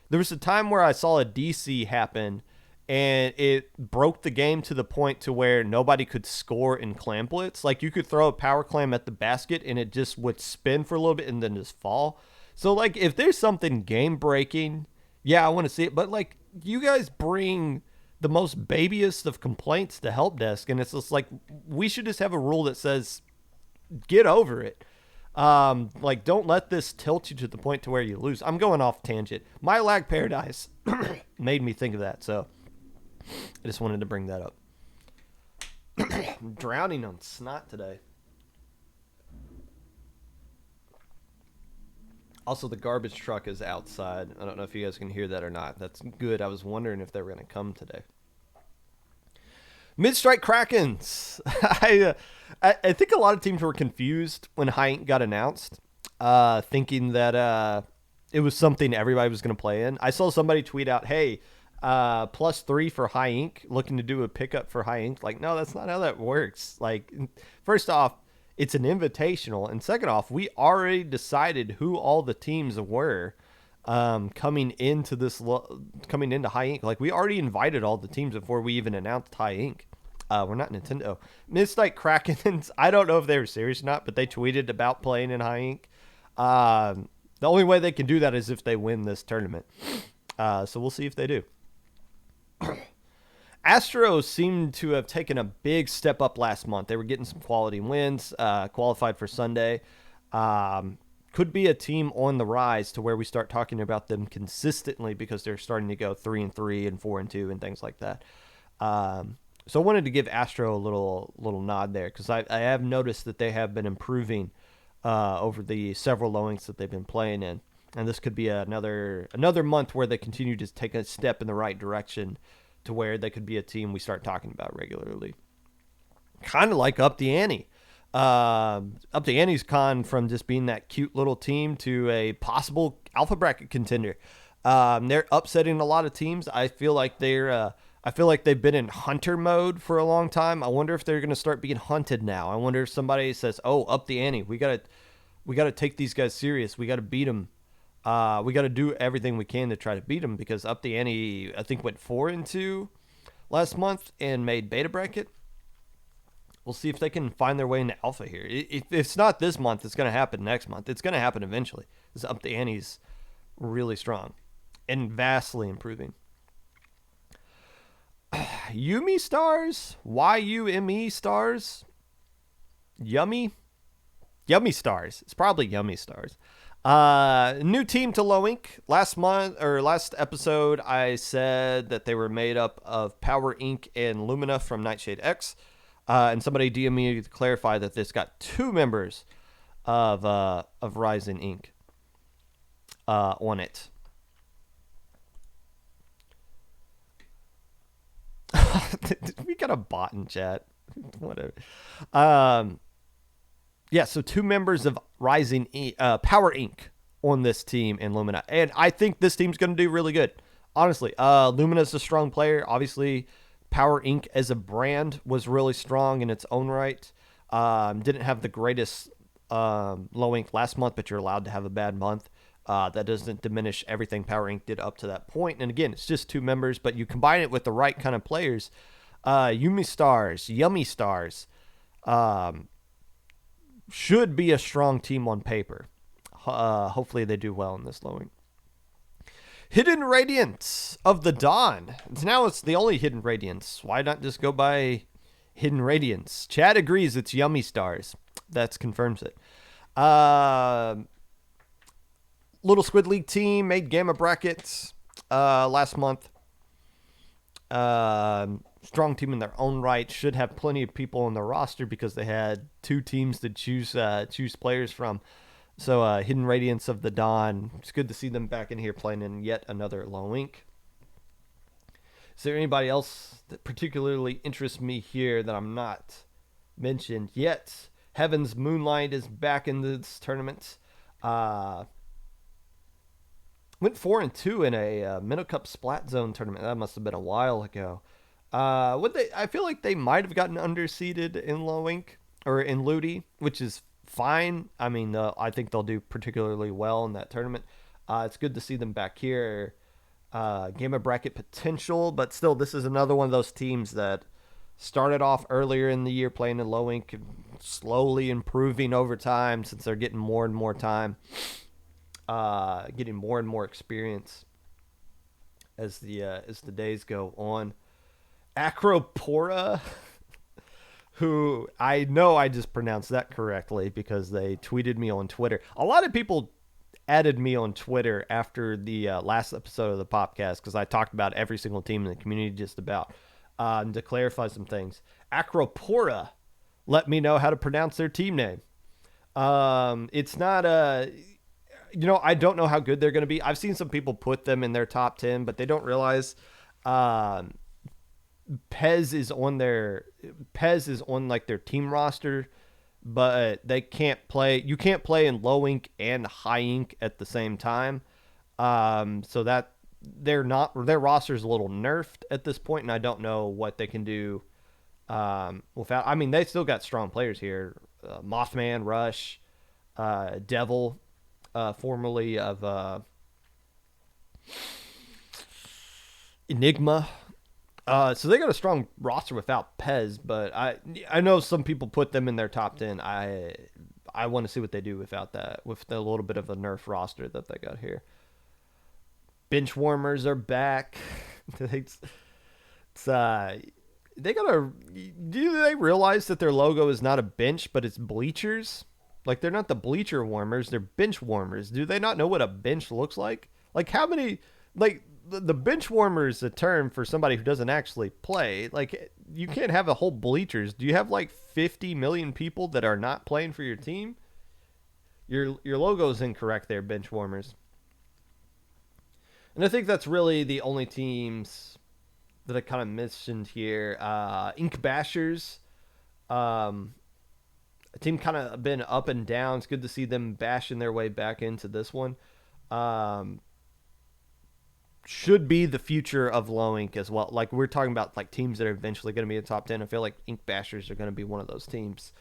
there was a time where I saw a DC happen, and it broke the game to the point to where nobody could score in clamplets. Like you could throw a power clam at the basket and it just would spin for a little bit and then just fall. So like if there's something game breaking, yeah, I want to see it. But like you guys bring the most babyest of complaints to help desk, and it's just like, we should just have a rule that says, get over it. Like don't let this tilt you to the point to where you lose. I'm going off tangent. My Lag Paradise made me think of that. So I just wanted to bring that up. I'm drowning on snot today. Also, the garbage truck is outside. I don't know if you guys can hear that or not. That's good. I was wondering if they were going to come today. Mid-Strike Krakens. I think a lot of teams were confused when High Ink got announced, thinking that it was something everybody was going to play in. I saw somebody tweet out, hey, +3 for High Ink, looking to do a pickup for High Ink. Like, no, that's not how that works. Like, first off, it's an invitational, and second off, we already decided who all the teams were coming into High Ink. Like, we already invited all the teams before we even announced High Ink. We're not Nintendo. Mid-Strike Krakens, I don't know if they were serious or not, but they tweeted about playing in High Ink. The only way they can do that is if they win this tournament. So we'll see if they do. Astros seemed to have taken a big step up last month. They were getting some quality wins, qualified for Sunday. Could be a team on the rise to where we start talking about them consistently because they're starting to go 3-3 and 4-2 and things like that. So I wanted to give Astro a little nod there because I have noticed that they have been improving over the several Lowinks that they've been playing in. And this could be another month where they continue to take a step in the right direction to where they could be a team we start talking about regularly. Kind of like Up the Ante. Up the Ante's gone from just being that cute little team to a possible alpha bracket contender. They're upsetting a lot of teams. I feel like they've been in hunter mode for a long time. I wonder if they're going to start being hunted now. I wonder if somebody says, "Oh, Up the Ante. We got to take these guys serious. We got to beat them. We got to do everything we can to try to beat them," because Up the Ante, I think, went 4-2 last month and made beta bracket. We'll see if they can find their way into alpha here. If it's not this month, it's going to happen next month. It's going to happen eventually. Because Up the Ante's really strong and vastly improving. Yumi Stars? Y-U-M-E Stars? Yummy Stars. It's probably Yummy Stars. New team to Lowink. Last episode, I said that they were made up of Power Inc. and Lumina from Nightshade X. And somebody DM me to clarify that this got 2 members of Rising Inc. On it. We got a bot in chat. Whatever. Yeah, so 2 members of Rising Power Inc. on this team in Lumina. And I think this team's going to do really good. Honestly, Lumina's a strong player. Obviously, Power Inc. as a brand was really strong in its own right. Didn't have the greatest low ink last month, but you're allowed to have a bad month. That doesn't diminish everything Power Inc. did up to that point. And again, it's just 2 members, but you combine it with the right kind of players. Yumi Stars, Yummy Stars, should be a strong team on paper. Hopefully they do well in this low ink. Hidden Radiance of the Dawn. Now it's the only Hidden Radiance. Why not just go by Hidden Radiance? Chad agrees it's Yummy Stars. That confirms it. Little Squid League team made Gamma Brackets last month. Strong team in their own right. Should have plenty of people on the roster because they had 2 teams to choose players from. So Hidden Radiance of the Dawn. It's good to see them back in here playing in yet another low ink. Is there anybody else that particularly interests me here that I'm not mentioned yet? Heaven's Moonlight is back in this tournament. Went 4-2 in a Minnow Cup Splat Zone tournament. That must have been a while ago. I feel like they might have gotten underseeded in low ink or in Ludi, which is fine. I mean, I think they'll do particularly well in that tournament. It's good to see them back here. Game of bracket potential, but still, this is another one of those teams that started off earlier in the year playing in low ink, slowly improving over time since they're getting more and more time, getting more and more experience as the days go on. Acropora, who I know I just pronounced that correctly because they tweeted me on Twitter. A lot of people added me on Twitter after the last episode of the Popcast because I talked about every single team in the community just about. To clarify some things, Acropora let me know how to pronounce their team name. It's not I don't know how good they're going to be. I've seen some people put them in their top 10, but they don't realize Pez is on like their team roster, but they can't play. You can't play in low ink and high ink at the same time. So that their roster is a little nerfed at this point, and I don't know what they can do without. I mean, they still got strong players here: Mothman, Rush, Devil, formerly of Enigma. So they got a strong roster without Pez, but I know some people put them in their top 10. I want to see what they do without that, with the little bit of a nerf roster that they got here. Bench warmers are back. They gotta. Do they realize that their logo is not a bench, but it's bleachers? Like, they're not the bleacher warmers; they're bench warmers. Do they not know what a bench looks like? Like, how many? Like, the bench warmer is a term for somebody who doesn't actually play. Like, you can't have a whole bleachers. Do you have like 50 million people that are not playing for your team? Your logo is incorrect there, bench warmers. And I think that's really the only teams that I kind of mentioned here. Ink Bashers. A team kind of been up and down. It's good to see them bashing their way back into this one. Should be the future of low ink as well. Like, we're talking about like teams that are eventually going to be in the top 10. I feel like Ink Bashers are going to be one of those teams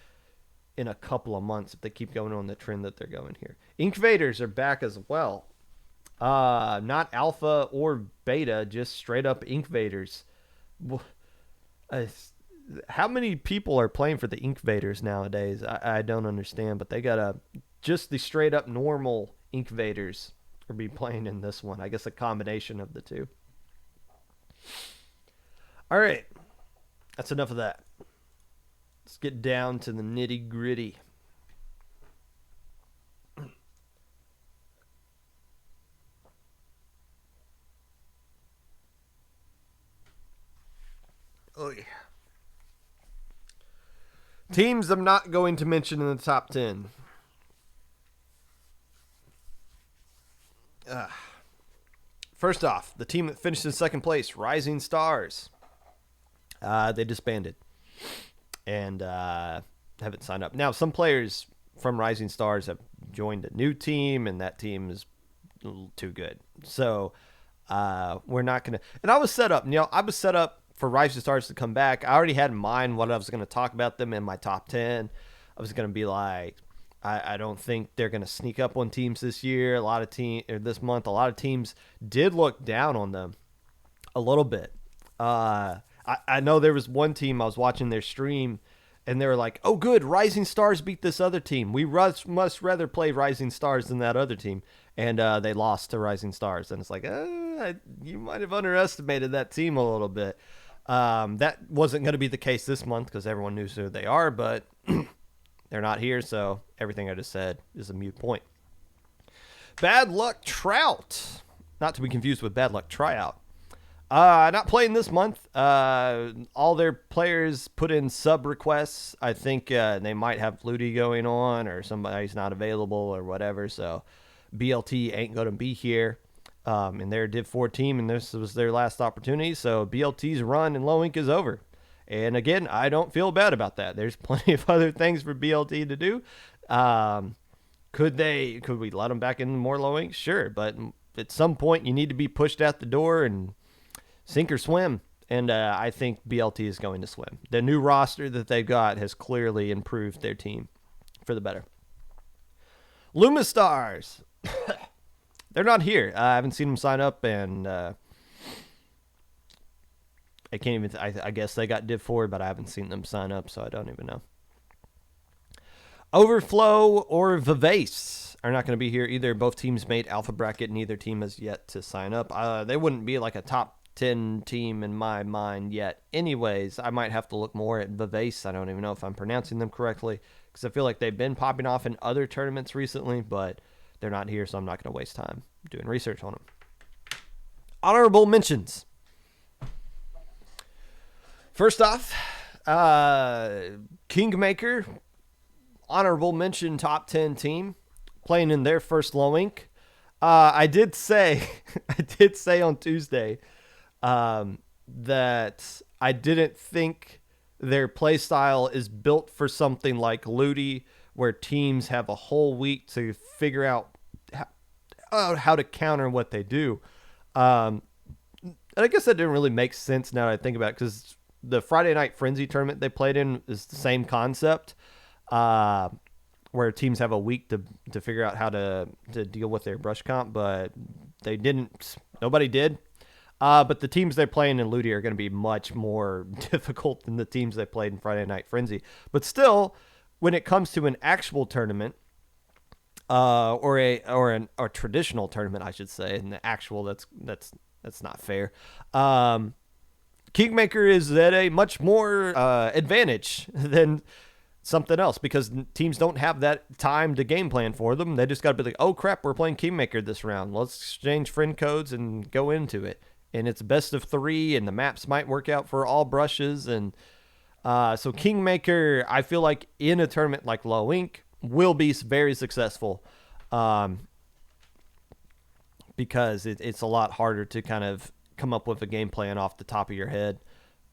in a couple of months if they keep going on the trend that they're going here. Ink Vaders are back as well. Not alpha or beta, just straight up Ink Vaders. How many people are playing for the Ink Vaders nowadays? I don't understand, but they got just the straight up normal Ink Vaders are be playing in this one. I guess a combination of the two. All right, that's enough of that. Let's get down to the nitty gritty. Oh yeah. Teams I'm not going to mention in the top 10. First off, the team that finished in second place, Rising Stars. They disbanded and haven't signed up. Now, some players from Rising Stars have joined a new team, and that team is a little too good. So we're not going to. And I was set up. I was set up for Rising Stars to come back. I already had in mind what I was going to talk about them in my top 10. I was going to be like, I don't think they're going to sneak up on teams this year. This month, a lot of teams did look down on them a little bit. I know there was one team I was watching their stream, and they were like, "Oh, good, Rising Stars beat this other team. We must rather play Rising Stars than that other team." And they lost to Rising Stars, and it's like, you might have underestimated that team a little bit. That wasn't going to be the case this month because everyone knows who they are, but they're not here, so everything I just said is a moot point. Bad Luck Trout. Not to be confused with Bad Luck Tryout. Not playing this month. All their players put in sub requests. I think they might have Flutie going on or somebody's not available or whatever, so BLT ain't going to be here. And they're a Div 4 team, and this was their last opportunity, so BLT's run in low ink is over. And again, I don't feel bad about that. There's plenty of other things for BLT to do. Could we let them back in more low ink? Sure, but at some point you need to be pushed out the door and sink or swim. And I think BLT is going to swim. The new roster that they've got has clearly improved their team for the better. Luma Stars. They're not here. I haven't seen them sign up, and I can't even. I guess they got Div 4, but I haven't seen them sign up, so I don't even know. Overflow or Vivace are not going to be here either. Both teams made Alpha Bracket. Neither team has yet to sign up. They wouldn't be like a top 10 team in my mind yet. Anyways, I might have to look more at Vivace. I don't even know if I'm pronouncing them correctly because I feel like they've been popping off in other tournaments recently, but they're not here, so I'm not going to waste time doing research on them. Honorable mentions. First off, Kingmaker, honorable mention top 10 team, playing in their first low ink. I did say on Tuesday that I didn't think their play style is built for something like Ludi, where teams have a whole week to figure out how to counter what they do. And I guess that didn't really make sense now that I think about it, because the Friday Night Frenzy tournament they played in is the same concept, where teams have a week to figure out how to deal with their brush comp, but they didn't. Nobody did. But the teams they're playing in Ludi are going to be much more difficult than the teams they played in Friday Night Frenzy. But still, when it comes to an actual tournament, or a traditional tournament, I should say, and the actual that's not fair. Kingmaker is at a much more advantage than something else, because teams don't have that time to game plan for them. They just got to be like, oh crap, we're playing Kingmaker this round. Let's exchange friend codes and go into it. And it's best of 3, and the maps might work out for all brushes. And so Kingmaker, I feel like in a tournament like Low Ink, will be very successful, because it's a lot harder to kind of come up with a game plan off the top of your head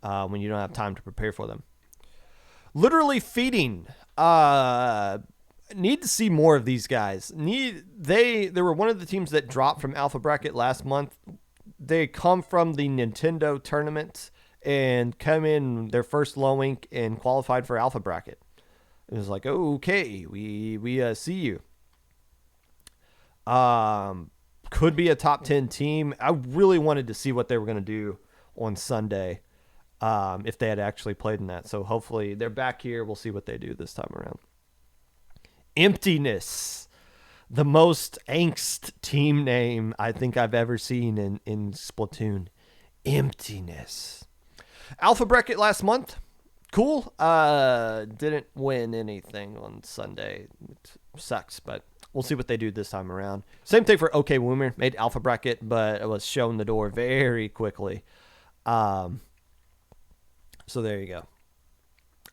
when you don't have time to prepare for them. Literally Feeding. Need to see more of these guys. They were one of the teams that dropped from Alpha Bracket last month. They come from the Nintendo tournament and come in their first Low Ink and qualified for Alpha Bracket. It was like, oh, okay, we see you. Could be a top 10 team. I really wanted to see what they were going to do on Sunday, if they had actually played in that. So hopefully they're back here. We'll see what they do this time around. Emptiness. The most angst team name I think I've ever seen in Splatoon. Emptiness. Alpha Bracket last month. Cool. Didn't win anything on Sunday. It sucks, but we'll see what they do this time around. Same thing for OK Woomer. Made Alpha Bracket, but it was shown the door very quickly. So there you go.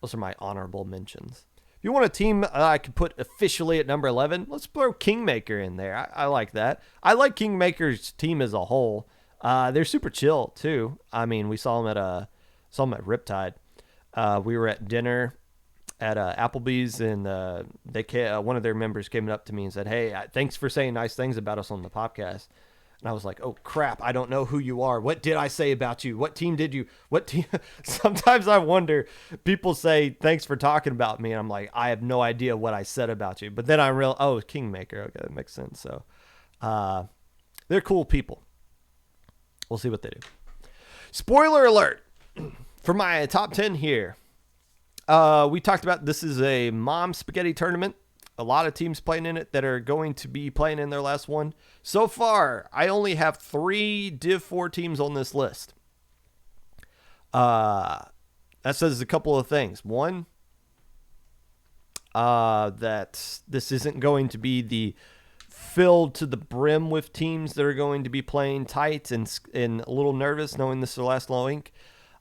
Those are my honorable mentions. If you want a team I could put officially at number 11, let's throw Kingmaker in there. I like that. I like Kingmaker's team as a whole. They're super chill too. I mean, we saw them at Riptide. We were at dinner at Applebee's, and one of their members came up to me and said, "Hey, thanks for saying nice things about us on the Popcast." And I was like, "Oh crap, I don't know who you are. What did I say about you? What team did you? What team?" Sometimes I wonder. People say thanks for talking about me, and I'm like, I have no idea what I said about you. But then I realized, oh, Kingmaker. Okay, that makes sense. So, they're cool people. We'll see what they do. Spoiler alert for my top 10 here. We talked about this is a mom spaghetti tournament. A lot of teams playing in it that are going to be playing in their last one. So far, I only have 3 Div 4 teams on this list. That says a couple of things. One, that this isn't going to be the filled to the brim with teams that are going to be playing tight and a little nervous knowing this is their last low ink.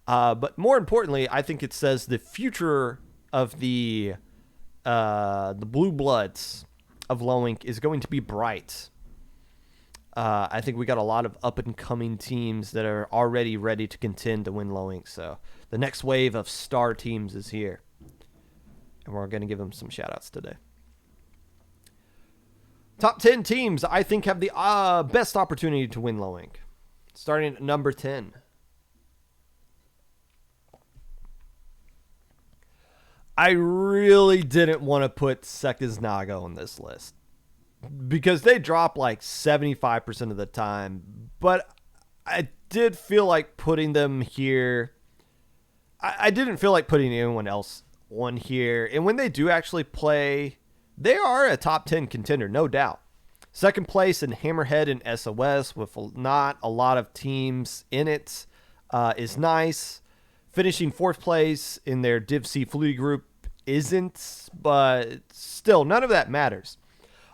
But more importantly, I think it says the future of the Blue Bloods of low ink is going to be bright. I think we got a lot of up and coming teams that are already ready to contend to win low ink. So the next wave of star teams is here, and we're going to give them some shout outs today. Top 10 teams I think have the best opportunity to win low ink. Starting at number 10. I really didn't want to put Sekaz Naga on this list because they drop like 75% of the time, but I did feel like putting them here. I didn't feel like putting anyone else on here. And when they do actually play, they are a top 10 contender, no doubt. Second place in Hammerhead and SOS with not a lot of teams in it is nice. Finishing 4th place in their Div C Flutie group isn't, but still, none of that matters.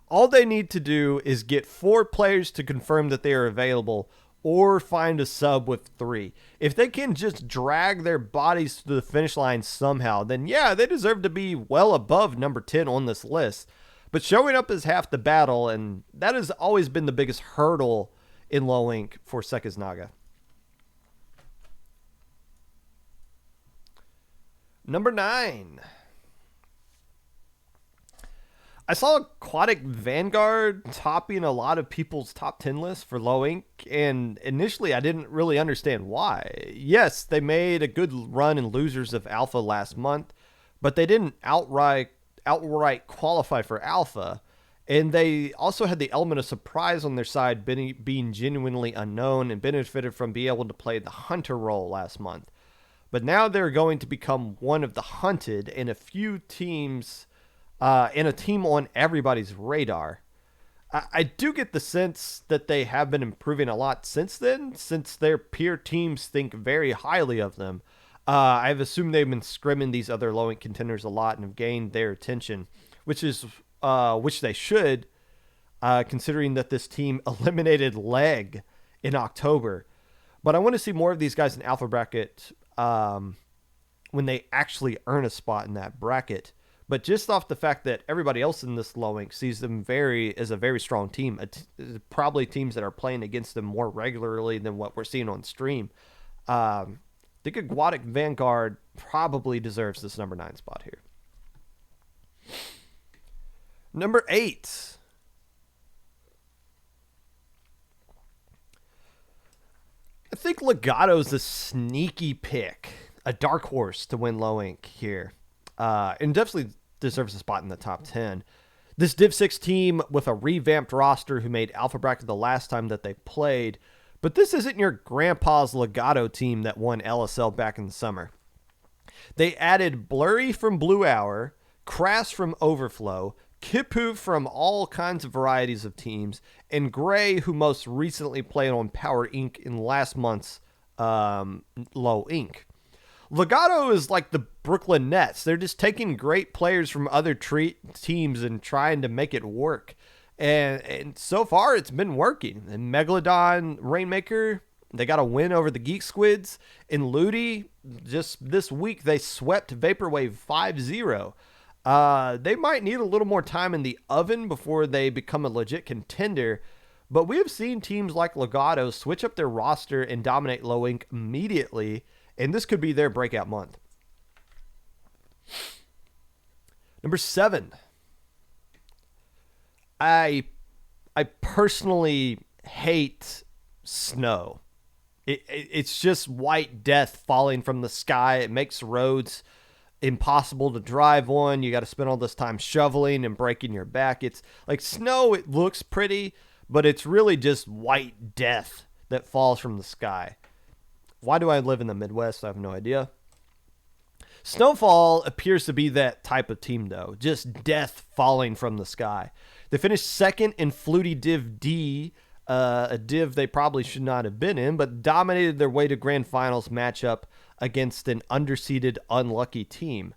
All they need to do is get 4 players to confirm that they are available or find a sub with 3. If they can just drag their bodies to the finish line somehow, then yeah, they deserve to be well above number 10 on this list. But showing up is half the battle, and that has always been the biggest hurdle in low ink for Sekaz Naga. Number 9. I saw Aquatic Vanguard topping a lot of people's top 10 lists for low ink, and initially I didn't really understand why. Yes, they made a good run in losers of Alpha last month, but they didn't outright qualify for Alpha, and they also had the element of surprise on their side, being genuinely unknown, and benefited from being able to play the hunter role last month. But now they're going to become one of the hunted in a few teams, in a team on everybody's radar. I do get the sense that they have been improving a lot since then, since their peer teams think very highly of them. I've assumed they've been scrimming these other low-ink contenders a lot and have gained their attention, which they should, considering that this team eliminated Leg in October. But I want to see more of these guys in Alpha Bracket when they actually earn a spot in that bracket. But just off the fact that everybody else in this low ink sees them as a very strong team, probably teams that are playing against them more regularly than what we're seeing on stream. I think Aquatic Vanguard probably deserves this number 9 spot here. Number 8. I think Legato's a sneaky pick, a dark horse to win low ink here. And definitely deserves a spot in the top 10. This Div 6 team with a revamped roster who made Alpha Bracket the last time that they played. But this isn't your grandpa's Legato team that won LSL back in the summer. They added Blurry from Blue Hour, Crass from Overflow, Kipu from all kinds of varieties of teams, and Gray, who most recently played on Power Inc. in last month's Low Inc. Legato is like the Brooklyn Nets. They're just taking great players from other teams and trying to make it work. And so far, it's been working. And Megalodon Rainmaker, They got a win over the Geek Squids. In Ludi, just this week, they swept Vaporwave 5-0. They might need a little more time in the oven before they become a legit contender, but we have seen teams like Legato switch up their roster and dominate Low Inc immediately, and this could be their breakout month. Number 7. I personally hate snow. It's just white death falling from the sky. It makes roads impossible to drive on. You got to spend all this time shoveling and breaking your back. It's like snow. It looks pretty, but it's really just white death that falls from the sky. Why do I live in the Midwest? I have no idea. Snowfall appears to be that type of team, though. Just death falling from the sky. They finished second in Flutie Div D, a div they probably should not have been in, but dominated their way to grand finals matchup against an underseeded, unlucky team.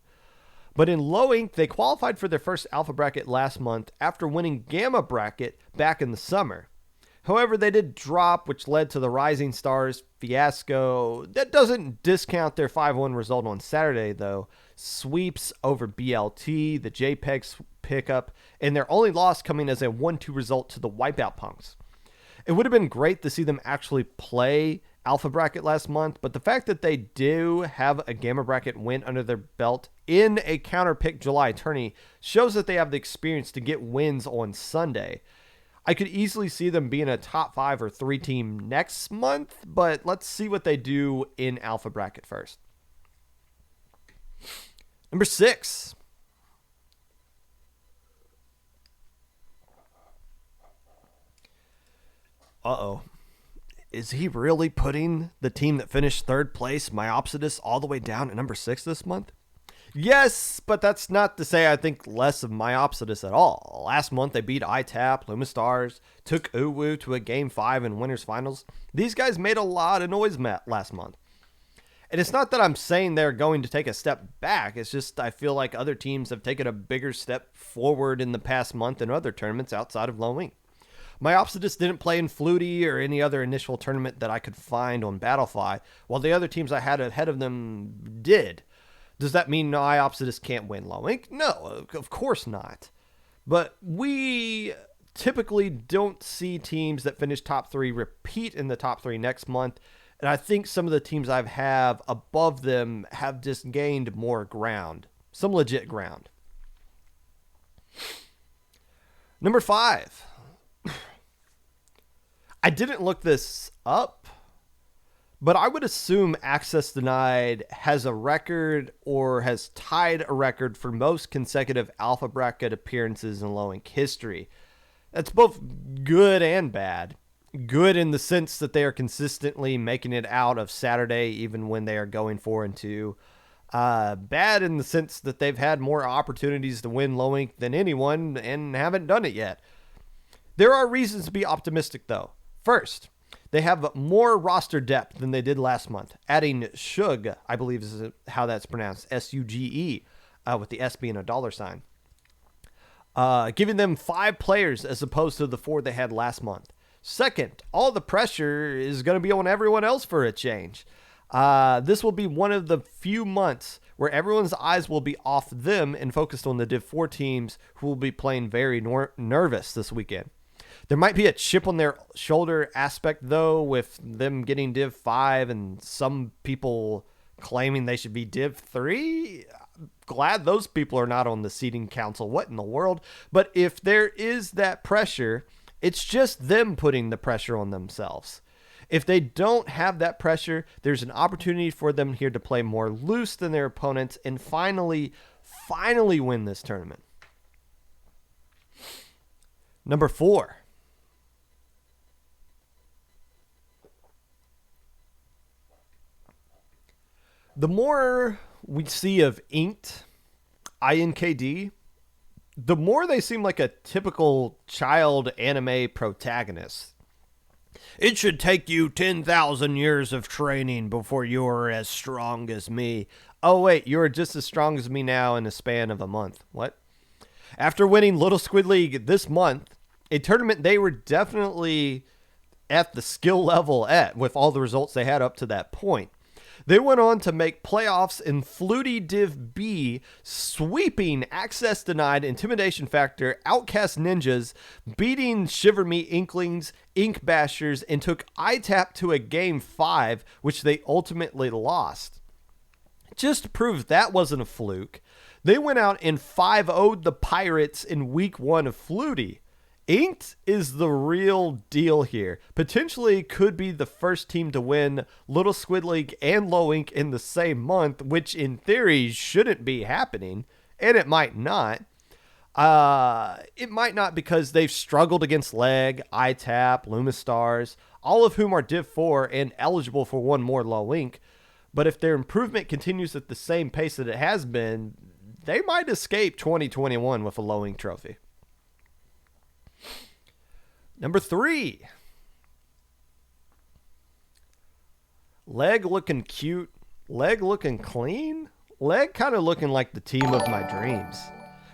But in Low Inc, they qualified for their first alpha bracket last month after winning Gamma bracket back in the summer. However, they did drop, which led to the Rising Stars fiasco. That doesn't discount their 5-1 result on Saturday, though. Sweeps over BLT, the JPEG pickup, and their only loss coming as a 1-2 result to the Wipeout Punks. It would have been great to see them actually play Alpha Bracket last month, but the fact that they do have a Gamma Bracket win under their belt in a counter-pick July tourney shows that they have the experience to get wins on Sunday. I could easily see them being a top 5 or 3 team next month, but let's see what they do in Alpha Bracket first. Number 6. Uh-oh. Is he really putting the team that finished third place, Myopsidus, all the way down at number 6 this month? Yes, but that's not to say I think less of Myopsidus at all. Last month, they beat ITAP, Lumistars, took Uwu to a Game 5 in Winners Finals. These guys made a lot of noise last month. And it's not that I'm saying they're going to take a step back. It's just I feel like other teams have taken a bigger step forward in the past month in other tournaments outside of Low Inc. Myopsidus didn't play in Flutie or any other initial tournament that I could find on Battlefy, while the other teams I had ahead of them did. Does that mean Myopsidus can't win Low Inc? No, of course not. But we typically don't see teams that finish top 3 repeat in the top 3 next month. And I think some of the teams I have above them have just gained more ground. Some legit ground. Number 5. I didn't look this up, but I would assume Access Denied has a record or has tied a record for most consecutive Alpha Bracket appearances in Low Inc history. That's both good and bad. Good in the sense that they are consistently making it out of Saturday even when they are going 4-2. Bad in the sense that they've had more opportunities to win Low Inc than anyone and haven't done it yet. There are reasons to be optimistic, though. First, they have more roster depth than they did last month, adding Shug, I believe is how that's pronounced, S-U-G-E, with the S being a $sign. Giving them 5 players as opposed to the 4 they had last month. Second, all the pressure is going to be on everyone else for a change. This will be one of the few months where everyone's eyes will be off them and focused on the Div 4 teams who will be playing very nervous this weekend. There might be a chip on their shoulder aspect, though, with them getting Div 5 and some people claiming they should be Div 3. Glad those people are not on the seeding council. What in the world? But if there is that pressure, it's just them putting the pressure on themselves. If they don't have that pressure, there's an opportunity for them here to play more loose than their opponents and finally win this tournament. Number 4. The more we see of Inked, INKD, the more they seem like a typical child anime protagonist. It should take you 10,000 years of training before you're as strong as me. Oh wait, you're just as strong as me now in a span of a month. What? After winning Little Squid League this month, a tournament they were definitely at the skill level at with all the results they had up to that point. They went on to make playoffs in Flutie Div B, sweeping Access Denied, Intimidation Factor, Outcast Ninjas, beating Shiver Me Inklings, Ink Bashers, and took ITAP to a Game 5, which they ultimately lost. Just to prove that wasn't a fluke, they went out and 5-0'd the Pirates in Week 1 of Flutie. Inked is the real deal here. Potentially could be the first team to win Little Squid League and Low Ink in the same month, which in theory shouldn't be happening, and it might not. It might not because they've struggled against Leg, ITAP, Lumistars, all of whom are Div 4 and eligible for one more Low Ink. But if their improvement continues at the same pace that it has been, they might escape 2021 with a Low Ink trophy. Number 3. Leg looking cute. Leg looking clean. Leg kind of looking like the team of my dreams.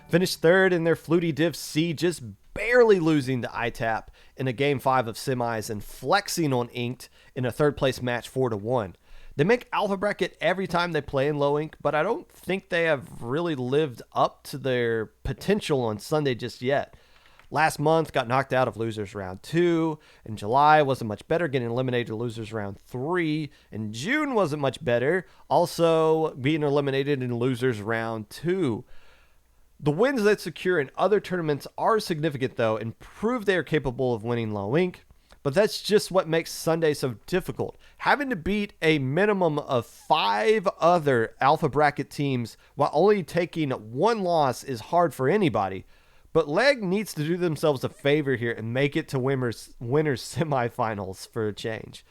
Finished third in their Flutie Div C, just barely losing to ITAP in a Game 5 of semis and flexing on Inked in a third place match 4-1. They make Alpha Bracket every time they play in Low Ink, but I don't think they have really lived up to their potential on Sunday just yet. Last month, got knocked out of Losers Round 2. In July, wasn't much better, getting eliminated to Losers Round 3. In June, wasn't much better, also being eliminated in Losers Round 2. The wins they secure in other tournaments are significant, though, and prove they are capable of winning Low Ink. But that's just what makes Sunday so difficult. Having to beat a minimum of 5 other Alpha Bracket teams while only taking one loss is hard for anybody. But Leg needs to do themselves a favor here and make it to winners semifinals for a change.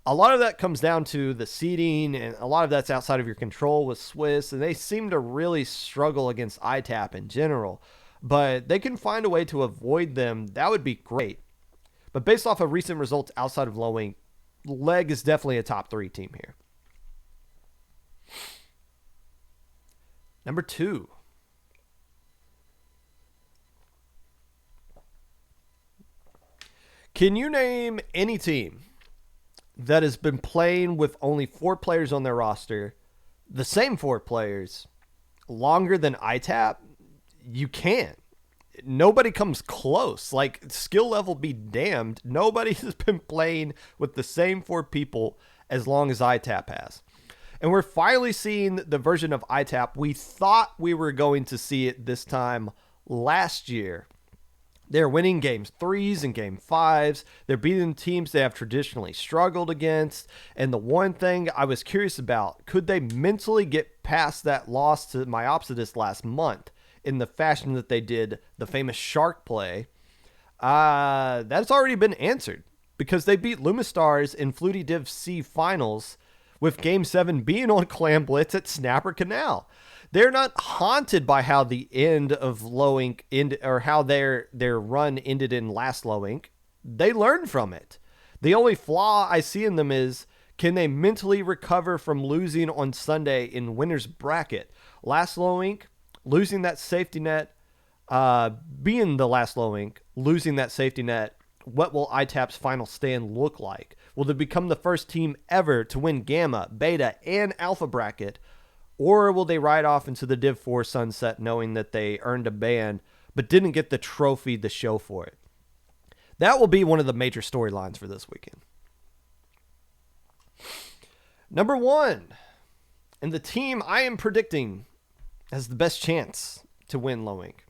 A lot of that comes down to the seeding, and a lot of that's outside of your control with Swiss, and they seem to really struggle against ITAP in general. But they can find a way to avoid them. That would be great. But based off of recent results outside of Low Ink, Leg is definitely a top 3 team here. Number 2. Can you name any team that has been playing with only 4 players on their roster, the same 4 players, longer than ITAP? You can't. Nobody comes close. Like, skill level be damned. Nobody has been playing with the same 4 people as long as ITAP has. And we're finally seeing the version of ITAP we thought we were going to see it this time last year. They're winning Game 3s and Game 5s. They're beating teams they have traditionally struggled against. And the one thing I was curious about, could they mentally get past that loss to Myopsidus last month in the fashion that they did the famous shark play? That's already been answered because they beat Lumistars in Flutie Div C finals with Game 7 being on Clam Blitz at Snapper Canal. They're not haunted by how the end of Low Ink or how their run ended in last Low Ink. They learned from it. The only flaw I see in them is, can they mentally recover from losing on Sunday in winner's bracket? Last Low Ink, losing that safety net, being the last Low Ink, losing that safety net, what will ITAP's final stand look like? Will they become the first team ever to win Gamma, Beta, and Alpha bracket? Or will they ride off into the Div 4 sunset knowing that they earned a ban but didn't get the trophy to show for it? That will be one of the major storylines for this weekend. Number 1, and the team I am predicting has the best chance to win Low Ink.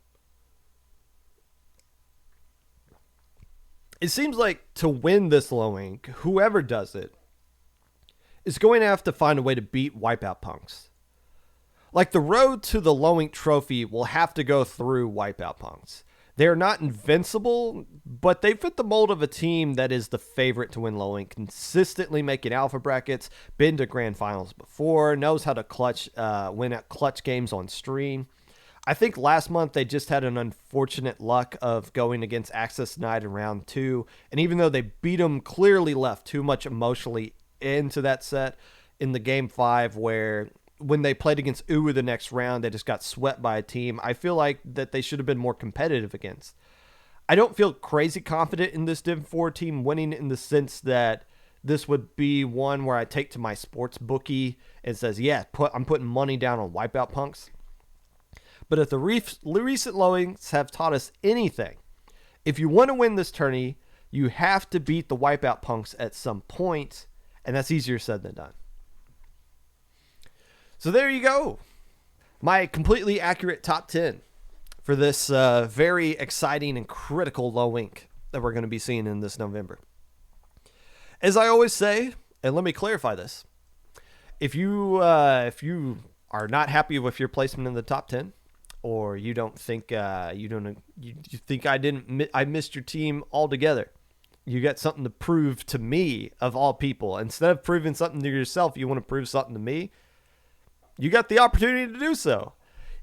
It seems like to win this Low Ink, whoever does it is going to have to find a way to beat Wipeout Punks. Like, the road to the Low Ink trophy will have to go through Wipeout Punks. They're not invincible, but they fit the mold of a team that is the favorite to win Low Ink, consistently making alpha brackets, been to grand finals before, knows how to win at clutch games on stream. I think last month they just had an unfortunate luck of going against Access Denied in round 2, and even though they beat them, clearly left too much emotionally into that set in the Game 5 where when they played against Uwu the next round, they just got swept by a team I feel like that they should have been more competitive against. I don't feel crazy confident in this Div 4 team winning in the sense that this would be one where I take to my sports bookie and says, yeah, I'm putting money down on Wipeout Punks. But if the recent lowings have taught us anything, if you want to win this tourney, you have to beat the Wipeout Punks at some point, and that's easier said than done. So there you go. My completely accurate top 10 for this very exciting and critical low ink that we're going to be seeing in this November. As I always say, and let me clarify this, if you are not happy with your placement in the top 10, or you don't think you think I missed your team altogether, you got something to prove to me of all people. Instead of proving something to yourself, you want to prove something to me. You got the opportunity to do so.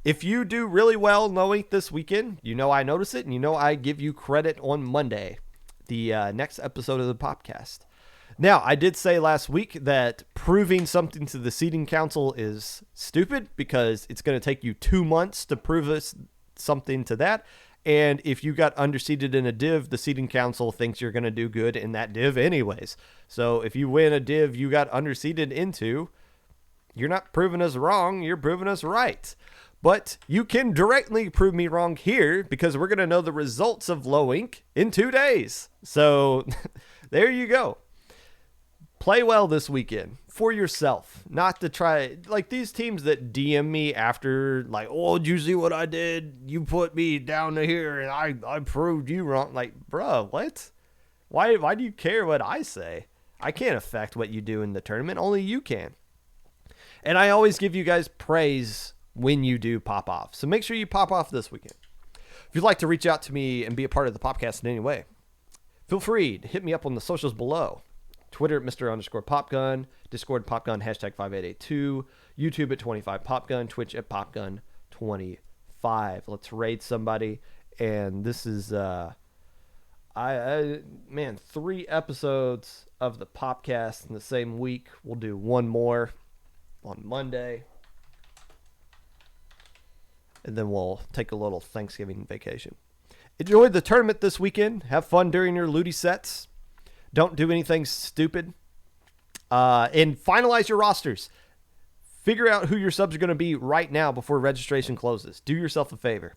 If you do really well no ink this weekend, you know I notice it, and you know I give you credit on Monday, the next episode of the Popcast. Now, I did say last week that proving something to the seeding council is stupid because it's going to take you 2 months to prove something to that. And if you got underseeded in a div, the seeding council thinks you're going to do good in that div anyways. So if you win a div you got underseeded into, you're not proving us wrong, you're proving us right. But you can directly prove me wrong here because we're going to know the results of low ink in 2 days. So there you go. Play well this weekend for yourself, not to try, like these teams that DM me after, like, oh, did you see what I did? You put me down to here and I proved you wrong. Like, bro, what? Why do you care what I say? I can't affect what you do in the tournament. Only you can. And I always give you guys praise when you do pop off. So make sure you pop off this weekend. If you'd like to reach out to me and be a part of the podcast in any way, feel free to hit me up on the socials below. Twitter at Mr_Popgun, Discord Popgun, hashtag 5882, YouTube at 25Popgun, Twitch at Popgun25. Let's raid somebody. And this is, 3 episodes of the Popcast in the same week. We'll do one more on Monday. And then we'll take a little Thanksgiving vacation. Enjoy the tournament this weekend. Have fun during your looty sets. Don't do anything stupid. And finalize your rosters. Figure out who your subs are going to be right now before registration closes. Do yourself a favor.